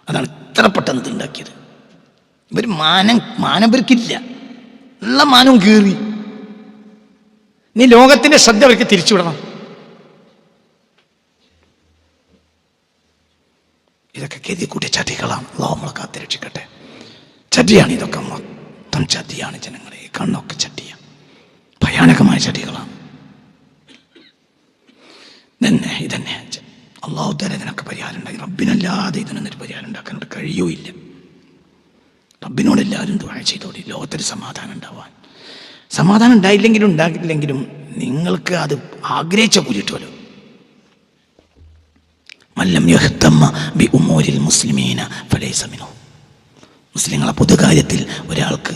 അതാണ് ഇത്ര പെട്ടെന്ന് ഉണ്ടാക്കിയത്. ഇവർ മാനം ഇവർക്കില്ല. ഉള്ള മാനവും കീറി. നീ ലോകത്തിന്റെ ശ്രദ്ധ അവർക്ക് തിരിച്ചുവിടണം. ഇതൊക്കെ കരുതിക്കൂട്ടിയ ചതികളാണ്. അല്ലാഹു നമ്മളെ കാത്തുരക്ഷിക്കട്ടെ. ചതിയാണ് ഇതൊക്കെ, മൊത്തം ചതിയാണ് ജനങ്ങളെ. കണ്ണൊക്കെ ചതിയാണ്, ഭയാനകമായ ചതികളാണ്. ഇതന്നെ അള്ളാഹു തആല ഇതിനൊക്കെ പരിഹാരം ഉണ്ടാക്കി. റബ്ബിനല്ലാതെ ഇതിനൊന്നൊരു പരിഹാരം ഉണ്ടാക്കാനോട് കഴിയൂല്ല. റബ്ബിനോട് എല്ലാവരും ദുആ ചെയ്തോടി, ലോകത്തൊരു സമാധാനം ഉണ്ടാവാൻ. സമാധാനം ഉണ്ടായില്ലെങ്കിലും ഉണ്ടാകില്ലെങ്കിലും നിങ്ങൾക്ക് അത് ആഗ്രഹിച്ച കൂലിട്ടുമല്ലോ. മല്ലം യഹ്തമ്മ ബി ഉമൂരിൽ മുസ്ലിമീന ഫലൈസ മിൻഹും. മുസ്ലിങ്ങളെ പൊതുകാര്യത്തിൽ ഒരാൾക്ക്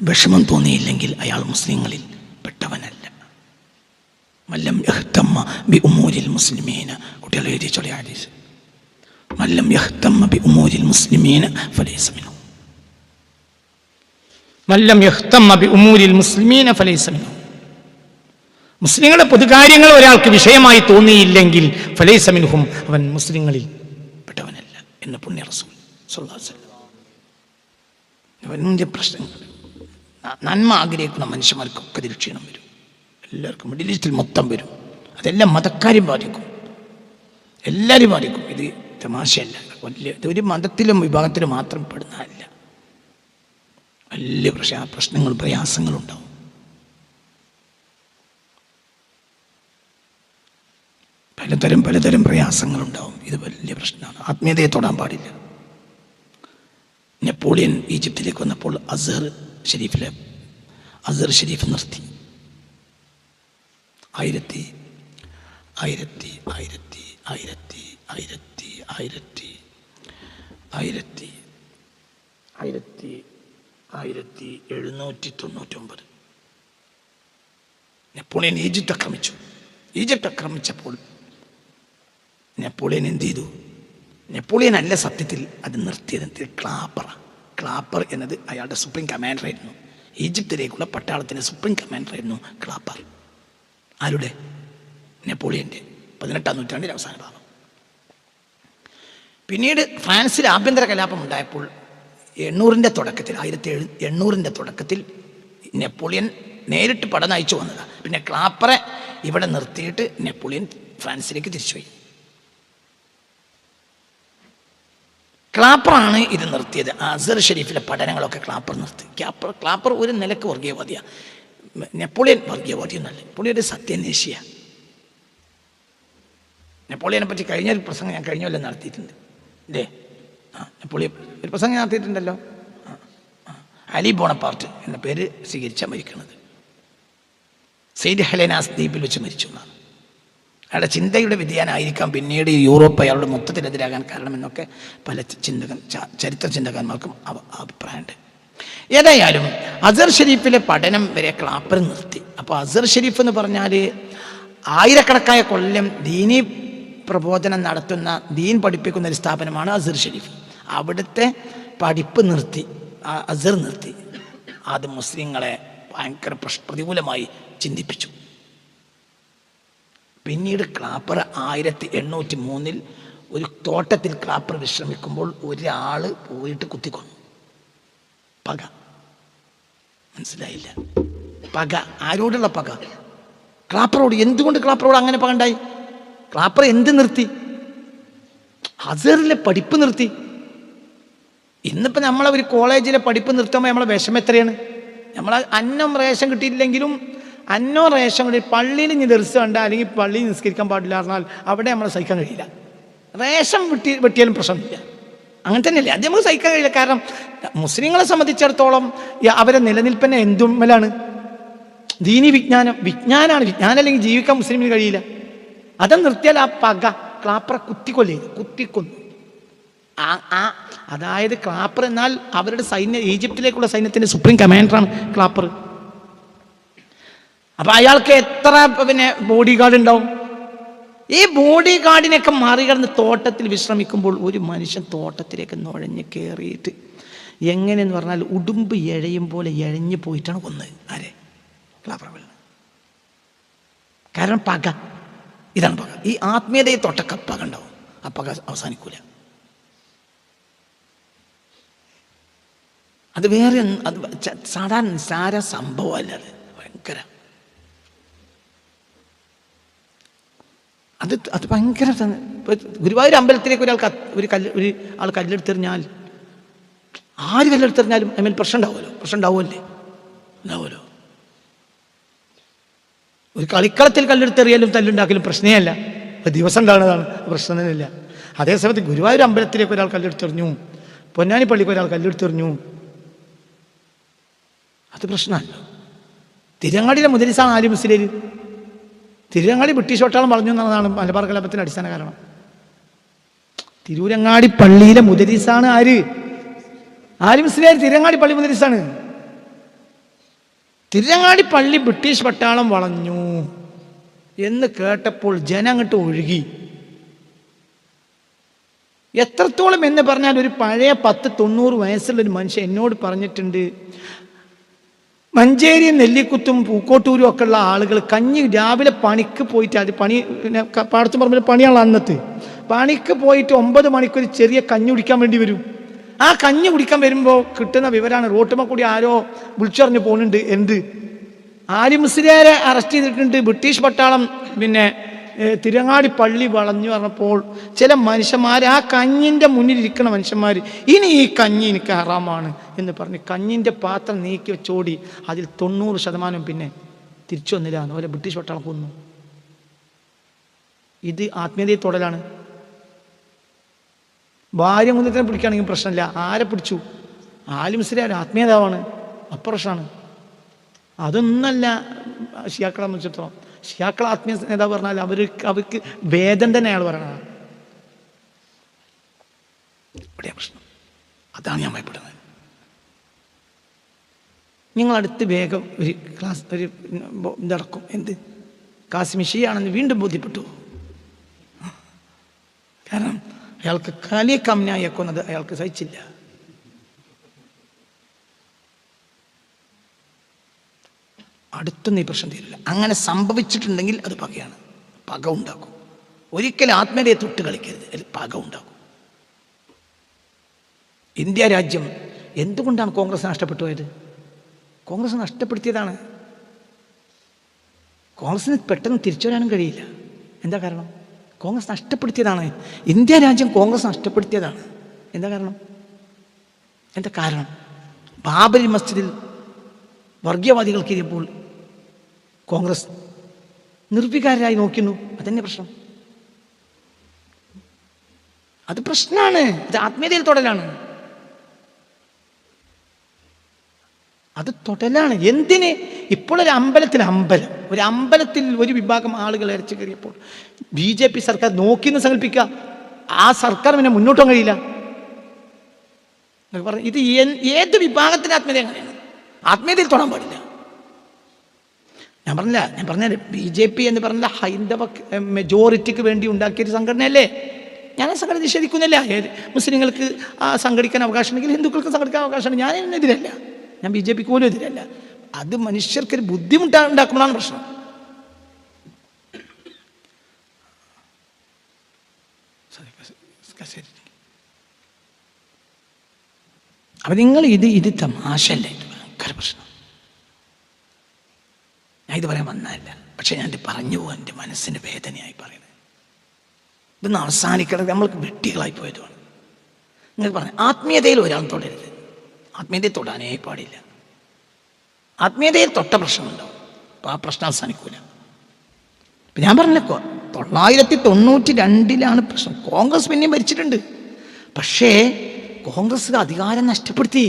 വിഷമം തോന്നിയില്ലെങ്കിൽ അയാൾ മുസ്ലിങ്ങളിൽ പെട്ടവനല്ല. മല്ലം യഹ്തമ്മ ബി ഉമൂരിൽ മുസ്ലിമീന, കുട്ടികൾ എഴുതി ചൊല്ലിയ ഹദീസ്. മല്ലം യഹ്തമ്മ ബി ഉമൂരിൽ മുസ്ലിമീന ഫലൈസ മിൻഹും. മല്ലം യഹ്തമ്മ ബി ഉമൂരിൽ മുസ്ലിമീന ഫലൈസ മിൻഹും. മുസ്ലിങ്ങളുടെ പൊതുകാര്യങ്ങൾ ഒരാൾക്ക് വിഷയമായി തോന്നിയില്ലെങ്കിൽ ഫലൈസ മിൻഹും, അവൻ മുസ്ലിങ്ങളിൽ പെട്ടവനല്ല എന്ന് പുണ്യ റസൂൽ സ്വല്ലല്ലാഹു അലൈഹി വസല്ലം. അവൻ്റെ പ്രശ്നങ്ങൾ, നന്മ ആഗ്രഹിക്കുന്ന മനുഷ്യന്മാർക്കൊക്കെ ഇതിൽ ക്ഷീണം വരും. എല്ലാവർക്കും മിഡിൽ ഈസ്റ്റിൽ മൊത്തം വരും. അതെല്ലാം മതക്കാരും ബാധിക്കും, എല്ലാവരും ബാധിക്കും. ഇത് തമാശയല്ല, വലിയ ഇതൊരു മതത്തിലും വിഭാഗത്തിലും മാത്രം പെടുന്നതല്ല. വലിയ പ്രശ്നങ്ങൾ പ്രയാസങ്ങളുണ്ടാവും. പലതരം പ്രയാസങ്ങളുണ്ടാവും. ഇത് വലിയ പ്രശ്നമാണ്. ആത്മീയതയെ തൊടാൻ പാടില്ല. നെപ്പോളിയൻ ഈജിപ്തിലേക്ക് വന്നപ്പോൾ അസ്ഹർ ഷരീഫ് നിർത്തി. 1799 നെപ്പോളിയൻ ഈജിപ്ത് ആക്രമിച്ചപ്പോൾ നെപ്പോളിയൻ എന്ത് ചെയ്തു? നെപ്പോളിയൻ അല്ല സത്യത്തിൽ അത് നിർത്തിയത്. ക്ലാപ്പർ എന്നത് അയാളുടെ സുപ്രീം കമാൻഡറായിരുന്നു. ഈജിപ്തിലേക്കുള്ള പട്ടാളത്തിൻ്റെ സുപ്രീം കമാൻഡറായിരുന്നു ക്ലാപ്പർ. ആരുടെ? നെപ്പോളിയൻ്റെ. 18-ാം നൂറ്റാണ്ടിൻ്റെ അവസാന ഭാഗം. പിന്നീട് ഫ്രാൻസിൽ ആഭ്യന്തര കലാപം ഉണ്ടായപ്പോൾ 1800-ന്റെ തുടക്കത്തിൽ നെപ്പോളിയൻ നേരിട്ട് പട നയിച്ചു വന്നതാണ്. പിന്നെ ക്ലാപ്പറെ ഇവിടെ നിർത്തിയിട്ട് നെപ്പോളിയൻ ഫ്രാൻസിലേക്ക് തിരിച്ചുപോയി. ക്ലാപ്പറാണ് ഇത് നിർത്തിയത്. അസ്ഹർ ഷരീഫിലെ പഠനങ്ങളൊക്കെ ക്ലാപ്പർ നിർത്തി. ക്ലാപ്പർ ഒരു നിലക്ക് വർഗീയവാദിയാണ്. നെപ്പോളിയൻ വർഗീയവാദിയൊന്നല്ല. നെപ്പോളിയൻ ഒരു സത്യാന്വേഷിയാണ്. നെപ്പോളിയനെ പറ്റി കഴിഞ്ഞൊരു പ്രസംഗം ഞാൻ കഴിഞ്ഞ കൊല്ലം നടത്തിയിട്ടുണ്ട് അല്ലേ? നെപ്പോളിയൻ ഒരു പ്രസംഗം നടത്തിയിട്ടുണ്ടല്ലോ. അലി ബോണപ്പാർട്ട് എന്ന പേര് സ്വീകരിച്ച മരിക്കുന്നത് സെയ്ഡ് ഹെലനാസ് ദ്വീപിൽ വെച്ച് മരിച്ചു എന്നാണ്. അയാളുടെ ചിന്തയുടെ വ്യതിയാനായിരിക്കാം പിന്നീട് യൂറോപ്പ് അയാളുടെ മൊത്തത്തിനെതിരാകാൻ കാരണമെന്നൊക്കെ പല ചരിത്ര ചിന്തകന്മാർക്കും അഭിപ്രായമുണ്ട്. ഏതായാലും അസ്ഹർ ഷരീഫിലെ പഠനം വരെ ക്ലാപ്പർ നിർത്തി. അപ്പോൾ അസ്ഹർ ഷരീഫ് എന്ന് പറഞ്ഞാൽ ആയിരക്കണക്കായ കൊല്ലം ദീനി പ്രബോധനം നടത്തുന്ന, ദീൻ പഠിപ്പിക്കുന്ന ഒരു സ്ഥാപനമാണ് അസ്ഹർ ഷരീഫ്. അവിടുത്തെ പഠിപ്പ് നിർത്തി, അസ്ഹർ നിർത്തി. അത് മുസ്ലിങ്ങളെ ഭയങ്കര പ്രതികൂലമായി ചിന്തിപ്പിച്ചു. പിന്നീട് ക്ലാപ്പർ 1803 ഒരു തോട്ടത്തിൽ ക്ലാപ്പർ വിശ്രമിക്കുമ്പോൾ ഒരാൾ പോയിട്ട് കുത്തിക്കൊന്നു. പക. മനസ്സിലായില്ല? പക. ആരോടുള്ള പക? ക്ലാപ്പറോട്. എന്തുകൊണ്ട് ക്ലാപ്പറോട് അങ്ങനെ പക ഉണ്ടായി? ക്ലാപ്പർ എന്ത് നിർത്തി? അസ്ഹറിലെ പഠിപ്പ് നിർത്തി. ഇന്നിപ്പോൾ നമ്മളെ ഒരു കോളേജിലെ പഠിപ്പ് നിർത്തുമ്പോൾ നമ്മളെ വിഷമം എത്രയാണ്? നമ്മളെ അന്നം റേഷൻ കിട്ടിയില്ലെങ്കിലും അന്നോ റേഷൻ കിട്ടി പള്ളിയിൽ ഇനി ദർസ് കണ്ട അല്ലെങ്കിൽ പള്ളിയിൽ നിസ്കരിക്കാൻ പാടില്ല പറഞ്ഞാൽ അവിടെ നമ്മളെ സഹിക്കാൻ കഴിയില്ല. റേഷൻ വെട്ടിയാലും പ്രശ്നമില്ല. അങ്ങനെ തന്നെയല്ലേ? അത് നമുക്ക് സഹിക്കാൻ കഴിയില്ല. കാരണം മുസ്ലിങ്ങളെ സംബന്ധിച്ചിടത്തോളം അവരെ നിലനിൽപ്പന്നെ എന്തുമ്മലാണ്? ദീനി വിജ്ഞാനമാണ്. വിജ്ഞാനം അല്ലെങ്കിൽ ജീവിക്കാൻ മുസ്ലിമിന് കഴിയില്ല. അത് നിർത്തിയാൽ ആ പക ക്ലാപ്പറെ കുത്തിക്കൊന്നു. അതായത് ക്ലാപ്പർ എന്നാൽ അവരുടെ ഈജിപ്തിലേക്കുള്ള സൈന്യത്തിൻ്റെ സുപ്രീം കമാൻഡറാണ് ക്ലാപ്പർ. അപ്പം അയാൾക്ക് എത്ര ബോഡി ഗാർഡ് ഉണ്ടാവും? ഈ ബോഡി ഗാർഡിനെയൊക്കെ മറികടന്ന് തോട്ടത്തിൽ വിശ്രമിക്കുമ്പോൾ ഒരു മനുഷ്യൻ തോട്ടത്തിലേക്ക് നുഴഞ്ഞ് കയറിയിട്ട് എങ്ങനെയെന്ന് പറഞ്ഞാൽ ഉടുമ്പ് എഴയും പോലെ എഴഞ്ഞു പോയിട്ടാണ് കൊന്നത്. ആരെ? ക്ലാപ്പർ. കാരണം പക. ഇതാണ് പക. ഈ ആത്മീയതയെ തൊട്ടൊക്കെ പക ഉണ്ടാവും. ആ പക അവസാനിക്കൂല. അത് വേറെ അത് സാധാരണ നിസ്സാര സംഭവമല്ല. അത് ഭയങ്കര അത് ഭയങ്കര. ഗുരുവായൂർ അമ്പലത്തിലേക്ക് ഒരു ആൾ കല്ലെടുത്തെറിഞ്ഞാൽ, ആര് കല്ലെടുത്തെറിഞ്ഞാലും അതിൽ പ്രശ്നം ഉണ്ടാവുമല്ലേ? ഉണ്ടാവുമല്ലോ. ഒരു കളിക്കളത്തിൽ കല്ലെടുത്തെറിയാലും തല്ലുണ്ടാക്കലും പ്രശ്നമല്ല, ദിവസം ഉണ്ടാകുന്നതാണ്, പ്രശ്നം തന്നെയില്ല. അതേസമയത്ത് ഗുരുവായൂർ അമ്പലത്തിലേക്ക് ഒരാൾ കല്ലെടുത്തെറിഞ്ഞു, പൊന്നാനി പള്ളിക്ക് ഒരാൾ കല്ലെടുത്തെറിഞ്ഞു, അത് പ്രശ്നമല്ലോ. തിരുവങ്ങാടിയിലെ മുദരിസാണ് ആലി മുസ്ലിം. തിരുവങ്ങാടി ബ്രിട്ടീഷ് പട്ടാളം പറഞ്ഞു എന്നതാണ് മലബാർ കലാപത്തിന്റെ അടിസ്ഥാന കാരണം. തിരൂരങ്ങാടി പള്ളിയിലെ മുദരിസാണ് ആര്? ആലി മുസ്ലിം. തിരുവങ്ങാടി പള്ളി മുദരിസാണ്. തിരുവങ്ങാടി പള്ളി ബ്രിട്ടീഷ് പട്ടാളം വളഞ്ഞു എന്ന് കേട്ടപ്പോൾ ജനം അങ്ങോട്ട് ഒഴുകി. എത്രത്തോളം എന്ന് പറഞ്ഞാൽ, ഒരു പഴയ 10-90 വയസ്സുള്ളൊരു മനുഷ്യൻ എന്നോട് പറഞ്ഞിട്ടുണ്ട്, മഞ്ചേരി നെല്ലിക്കുത്തും പൂക്കോട്ടൂരും ഒക്കെ ഉള്ള ആളുകൾ കഞ്ഞി രാവിലെ പണിക്ക് പോയിട്ട്, അത് പണി പാടത്തും പറമ്പിൽ പണിയാണല്ലോ അന്നത്ത്, പണിക്ക് പോയിട്ട് 9 മണിക്കൊരു ചെറിയ കഞ്ഞി കുടിക്കാൻ വേണ്ടി വരും. ആ കഞ്ഞി കുടിക്കാൻ വരുമ്പോൾ കിട്ടുന്ന വിവരമാണ്, റോട്ടുമ്മ കൂടി ആരോ വിളിച്ചറിഞ്ഞ് പോകുന്നുണ്ട്. എന്ത്? ആലി മുസ്ലിയാരെ അറസ്റ്റ് ചെയ്തിട്ടുണ്ട് ബ്രിട്ടീഷ് പട്ടാളം. പിന്നെ തിരുവങ്ങാടി പള്ളി വളഞ്ഞു പറഞ്ഞപ്പോൾ ചില മനുഷ്യന്മാർ, ആ കഞ്ഞിൻ്റെ മുന്നിലിരിക്കുന്ന മനുഷ്യന്മാർ, ഇനി ഈ കഞ്ഞി എനിക്ക് ഹറാമാണ് എന്ന് പറഞ്ഞ് കഞ്ഞിൻ്റെ പാത്രം നീക്കി വെച്ചോടി. അതിൽ 90% പിന്നെ തിരിച്ചു വന്നില്ല. അതുപോലെ ബ്രിട്ടീഷ് പട്ടാളം കൊന്നു. ഇത് ആത്മീയതയെ തൊടലാണ്. ഭാര്യ മുന്നേറ്റം പിടിക്കുകയാണെങ്കിൽ പ്രശ്നമില്ല. ആരെ പിടിച്ചു? ആലി മുസ്ലിയാർ ആത്മീയതാവാണ്, അപ്രശ്നമാണ്. അതൊന്നല്ല ഷിയാക്കളെ സംബന്ധിച്ചിടത്തോളം. ഷിയാക്കള ആത്മീയ നേതാവ് പറഞ്ഞാൽ അവർക്ക് വേദം തന്നെ അയാൾ പറയണതാണ്. ഇവിടെ പ്രശ്നം അതാണ് ഞാൻ ഭയപ്പെടുന്നത്. നിങ്ങളടുത്ത് വേഗം ഒരു ക്ലാസ് ഇതടക്കും. എന്ത്? കാസിമി ഷിയാണെന്ന് വീണ്ടും ബോധ്യപ്പെട്ടു. കാരണം അയാൾക്ക് കലിയ കമ്നായേക്കുന്നത് അയാൾക്ക് സഹിച്ചില്ല. അടുത്തൊന്നും ഈ പ്രശ്നം തീരില്ല. അങ്ങനെ സംഭവിച്ചിട്ടുണ്ടെങ്കിൽ അത് പകയാണ്, പക ഉണ്ടാക്കും. ഒരിക്കലും ആത്മീയതയെ തൊട്ട് കളിക്കരുത്, അത് പക ഉണ്ടാക്കും. ഇന്ത്യ രാജ്യം എന്തുകൊണ്ടാണ് കോൺഗ്രസ് നഷ്ടപ്പെട്ടു പോയത്? കോൺഗ്രസ് നഷ്ടപ്പെടുത്തിയതാണ്. കോൺഗ്രസിന് പെട്ടെന്ന് തിരിച്ചു വരാനും കഴിയില്ല. എന്താ കാരണം? കോൺഗ്രസ് നഷ്ടപ്പെടുത്തിയതാണ്. ഇന്ത്യ രാജ്യം കോൺഗ്രസ് നഷ്ടപ്പെടുത്തിയതാണ്. എന്താ കാരണം? എന്താ കാരണം? ബാബരി മസ്ജിദിൽ വർഗീയവാദികൾ കയറിയപ്പോൾ കോൺഗ്രസ് നിർവികാരരായി നോക്കുന്നു. അതന്നെ പ്രശ്നം. അത് പ്രശ്നമാണ്. ഇത് ആത്മീയതയിൽ തൊടലാണ്. അത് തൊടലാണ്. എന്തിന്? ഇപ്പോൾ ഒരു അമ്പലത്തിൽ ഒരു വിഭാഗം ആളുകൾ ഇരച്ചു കയറിയപ്പോൾ BJP സർക്കാർ നോക്കിയെന്ന് സങ്കല്പിക്കുക. ആ സർക്കാർ പിന്നെ മുന്നോട്ട് പോകാൻ കഴിയില്ല. ഇത് ഏത് വിഭാഗത്തിൻ്റെ ആത്മീയത അങ്ങനെയാണ്? ആത്മീയതയിൽ തൊടാൻ പാടില്ല. ഞാൻ പറഞ്ഞ BJP എന്ന് പറഞ്ഞ ഹൈന്ദവ മെജോറിറ്റിക്ക് വേണ്ടി ഉണ്ടാക്കിയൊരു സംഘടനയല്ലേ? ഞാൻ ആ സംഘടന നിഷേധിക്കുന്നില്ല. മുസ്ലിങ്ങൾക്ക് സംഘടിക്കാൻ അവകാശമുണ്ടെങ്കിൽ ഹിന്ദുക്കൾക്ക് സംഘടിക്കാൻ അവകാശമുണ്ട്. ഞാൻ ഇതിനെതിരല്ല. ഞാൻ BJPക്ക് പോലും എതിരല്ല. അത് മനുഷ്യർക്കൊരു ബുദ്ധിമുട്ടുണ്ടാക്കുമ്പോഴാണ് പ്രശ്നം. അപ്പൊ നിങ്ങൾ ഇത് തമാശല്ലേ? ഭയങ്കര പ്രശ്നം. ഞാൻ ഇത് പറയാൻ വന്നതല്ല, പക്ഷെ ഞാൻ ഇത് പറഞ്ഞു പോകാൻ എൻ്റെ മനസ്സിന് വേദനയായി പറയുന്നത്. ഇതൊന്ന് അവസാനിക്കണം. നമ്മൾക്ക് വെട്ടികളായി പോയതുമാണ്. നിങ്ങൾ പറഞ്ഞു ആത്മീയതയിൽ ഒരാൾ തൊടരുത്. ആത്മീയതയിൽ തൊടാനേ പാടില്ല. ആത്മീയതയിൽ തൊട്ട പ്രശ്നമുണ്ടാവും. അപ്പോൾ ആ പ്രശ്നം അവസാനിക്കൂല. ഇപ്പം ഞാൻ പറഞ്ഞല്ലോ, 1992 പ്രശ്നം. കോൺഗ്രസ് പിന്നെയും ഭരിച്ചിട്ടുണ്ട്. പക്ഷേ കോൺഗ്രസ് അധികാരം നഷ്ടപ്പെടുത്തി.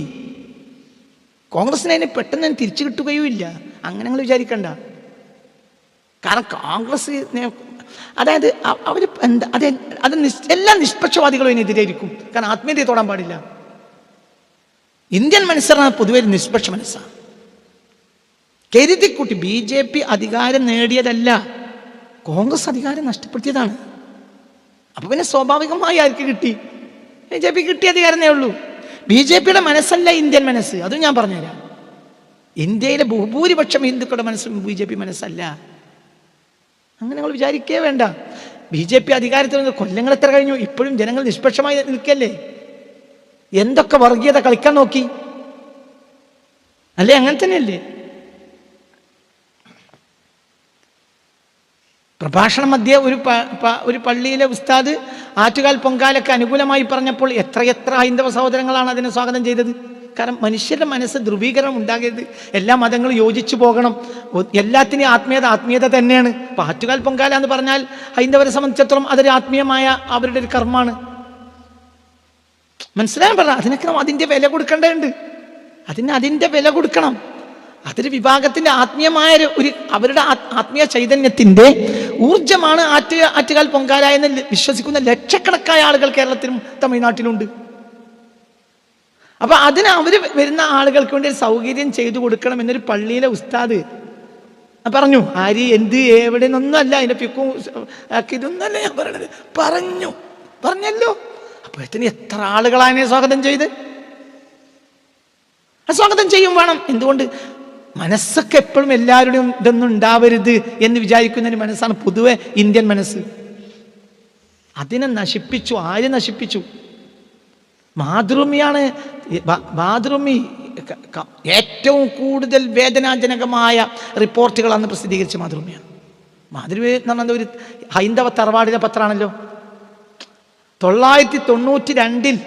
കോൺഗ്രസിന് അതിനെ പെട്ടെന്ന് തിരിച്ചു കിട്ടുകയുമില്ല. അങ്ങനെ നിങ്ങൾ വിചാരിക്കണ്ട. കാരണം കോൺഗ്രസ്, അതായത് അവർ എല്ലാ നിഷ്പക്ഷവാദികളും ഇതിനെതിരായിരിക്കും. കാരണം ആത്മീയതയെ തൊടാൻ പാടില്ല. ഇന്ത്യൻ മനസ്സാണ് പൊതുവെ നിഷ്പക്ഷ മനസ്സാണ്. കരുതിക്കുട്ടി BJP അധികാരം നേടിയതല്ല, കോൺഗ്രസ് അധികാരം നഷ്ടപ്പെടുത്തിയതാണ്. അപ്പൊ പിന്നെ സ്വാഭാവികമായി ആർക്ക് കിട്ടി? BJP കിട്ടിയ അധികാരമേ ഉള്ളൂ. BJPയുടെ മനസ്സല്ല ഇന്ത്യൻ മനസ്സ്. അതും ഞാൻ പറഞ്ഞുതരാം. ഇന്ത്യയിലെ ഭൂരിപക്ഷം ഹിന്ദുക്കളുടെ മനസ്സും BJP മനസ്സല്ല. അങ്ങനെ നിങ്ങൾ വിചാരിക്കേ വേണ്ട. BJP അധികാരത്തിൽ നിന്ന് കൊല്ലങ്ങൾ എത്ര കഴിഞ്ഞു? ഇപ്പോഴും ജനങ്ങൾ നിഷ്പക്ഷമായി നിൽക്കല്ലേ? എന്തൊക്കെ വർഗീയത കളിക്കാൻ നോക്കി അല്ലേ? അങ്ങനെ തന്നെയല്ലേ? പ്രഭാഷണ മധ്യേ ഒരു പള്ളിയിലെ ഉസ്താദ് ആറ്റുകാൽ പൊങ്കാലയ്ക്ക് അനുകൂലമായി പറഞ്ഞപ്പോൾ എത്ര ഹൈന്ദവ സഹോദരങ്ങളാണ് അതിനെ സ്വാഗതം ചെയ്തത്. കാരണം മനുഷ്യരുടെ മനസ്സ് ധ്രുവീകരണം ഉണ്ടാകരുത്, എല്ലാ മതങ്ങളും യോജിച്ചു പോകണം, എല്ലാത്തിനും ആത്മീയത തന്നെയാണ്. ഇപ്പം ആറ്റുകാൽ പൊങ്കാല എന്ന് പറഞ്ഞാൽ ഹൈന്ദവരെ സംബന്ധിച്ചിടത്തോളം അതൊരു ആത്മീയമായ അവരുടെ ഒരു കർമ്മമാണ്. മനസ്സിലാകാൻ പറഞ്ഞ അതിനൊക്കെ അതിൻ്റെ വില കൊടുക്കേണ്ടതുണ്ട്. അതിൻ്റെ വില കൊടുക്കണം. അതൊരു വിഭാഗത്തിൻ്റെ ആത്മീയമായ അവരുടെ ആത്മീയ ചൈതന്യത്തിൻ്റെ ഊർജമാണ് ആറ്റുകാൽ പൊങ്കാല എന്ന് വിശ്വസിക്കുന്ന ലക്ഷക്കണക്കായ ആളുകൾ കേരളത്തിലും തമിഴ്നാട്ടിലുണ്ട്. അപ്പൊ അതിന് വരുന്ന ആളുകൾക്ക് വേണ്ടി ഒരു സൗകര്യം ചെയ്തു കൊടുക്കണം എന്നൊരു പള്ളിയിലെ ഉസ്താദ് പറഞ്ഞു. ആര് എന്ത് എവിടെ നിന്നൊന്നും അല്ല, അതിന്റെ പിക്കും ഇതൊന്നല്ല ഞാൻ പറയണത്, പറഞ്ഞല്ലോ. അപ്പോഴത്തേന് എത്ര ആളുകളാണ് സ്വാഗതം ചെയ്ത്? സ്വാഗതം ചെയ്യും വേണം. എന്തുകൊണ്ട്? മനസ്സൊക്കെ എപ്പോഴും എല്ലാവരുടെയും ഇതൊന്നും ഉണ്ടാവരുത് എന്ന് വിചാരിക്കുന്ന ഒരു മനസ്സാണ് പൊതുവെ ഇന്ത്യൻ മനസ്സ്. അതിനെ നശിപ്പിച്ചു. ആര് നശിപ്പിച്ചു? മാതൃഭൂമിയാണ്. മാതൃഭൂമി ഏറ്റവും കൂടുതൽ വേദനാജനകമായ റിപ്പോർട്ടുകൾ അന്ന് പ്രസിദ്ധീകരിച്ച മാതൃഭൂമിയാണ്. മാതൃഭൂമി എന്ന് പറഞ്ഞാൽ ഒരു ഹൈന്ദവ തറവാടിലെ പത്രമാണല്ലോ. 992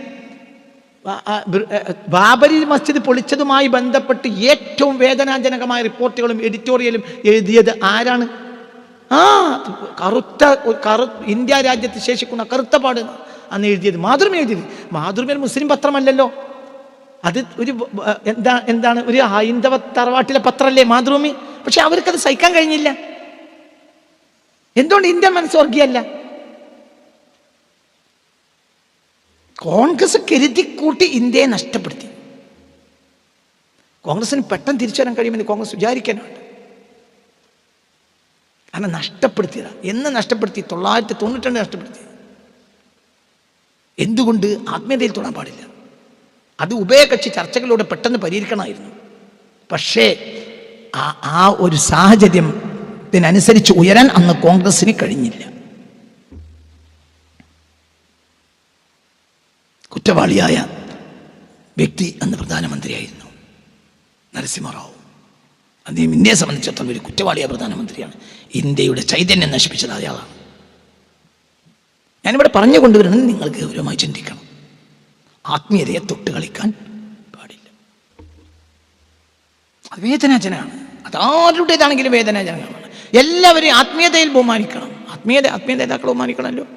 ബാബരി മസ്ജിദ് പൊളിച്ചതുമായി ബന്ധപ്പെട്ട് ഏറ്റവും വേദനാജനകമായ റിപ്പോർട്ടുകളും എഡിറ്റോറിയലും എഴുതിയത് ആരാണ്? ഇന്ത്യ രാജ്യത്ത് ശേഷിക്കുന്ന കറുത്ത പാട് അന്ന് എഴുതിയത് മാതൃഭൂമി എഴുതിയത്. മാതൃഭൂമി ഒരു മുസ്ലിം പത്രമല്ലല്ലോ, അത് ഒരു എന്താണ് ഒരു ഹൈന്ദവ തറവാട്ടിലെ പത്രമല്ലേ മാതൃഭൂമി. പക്ഷെ അവർക്കത് സഹിക്കാൻ കഴിഞ്ഞില്ല. എന്തുകൊണ്ട്? ഇന്ത്യൻ മനസ്സ് വർഗീയല്ല. കോൺഗ്രസ് കരുതിക്കൂട്ടി ഇന്ത്യയെ നഷ്ടപ്പെടുത്തി. കോൺഗ്രസിന് പെട്ടെന്ന് തിരിച്ചു വരാൻ കഴിയുമെന്ന് കോൺഗ്രസ് വിചാരിക്കാനുണ്ട്. കാരണം നഷ്ടപ്പെടുത്തിയതാണ്. എന്ന് നഷ്ടപ്പെടുത്തി? 992 നഷ്ടപ്പെടുത്തി. എന്തുകൊണ്ട്? ആത്മീയതയിൽ തൊടാൻ പാടില്ല. അത് ഉഭയകക്ഷി ചർച്ചകളിലൂടെ പെട്ടെന്ന് പരിഹരിക്കണമായിരുന്നു. പക്ഷേ ആ ഒരു സാഹചര്യത്തിനനുസരിച്ച് ഉയരാൻ അന്ന് കോൺഗ്രസിന് കഴിഞ്ഞില്ല. കുറ്റവാളിയായ വ്യക്തി അന്ന് പ്രധാനമന്ത്രിയായിരുന്നു നരസിംഹറാവു. അദ്ദേഹം ഇന്ത്യയെ സംബന്ധിച്ചിടത്തോളം ഒരു കുറ്റവാളിയായ പ്രധാനമന്ത്രിയാണ്. ഇന്ത്യയുടെ ചൈതന്യം നശിപ്പിച്ചത് അയാളാണ്. ഞാനിവിടെ പറഞ്ഞു കൊണ്ടുവരുന്നത് നിങ്ങൾ ഗൗരവമായി ചിന്തിക്കണം. ആത്മീയതയെ തൊട്ട് കളിക്കാൻ പാടില്ല. അത് വേദനാജനകമാണ്. അതാരുടേതാണെങ്കിലും വേദനാജനകമാണ്. എല്ലാവരെയും ആത്മീയതയിൽ ബഹുമാനിക്കണം. ആത്മീയ നേതാക്കളെ ബഹുമാനിക്കണമല്ലോ.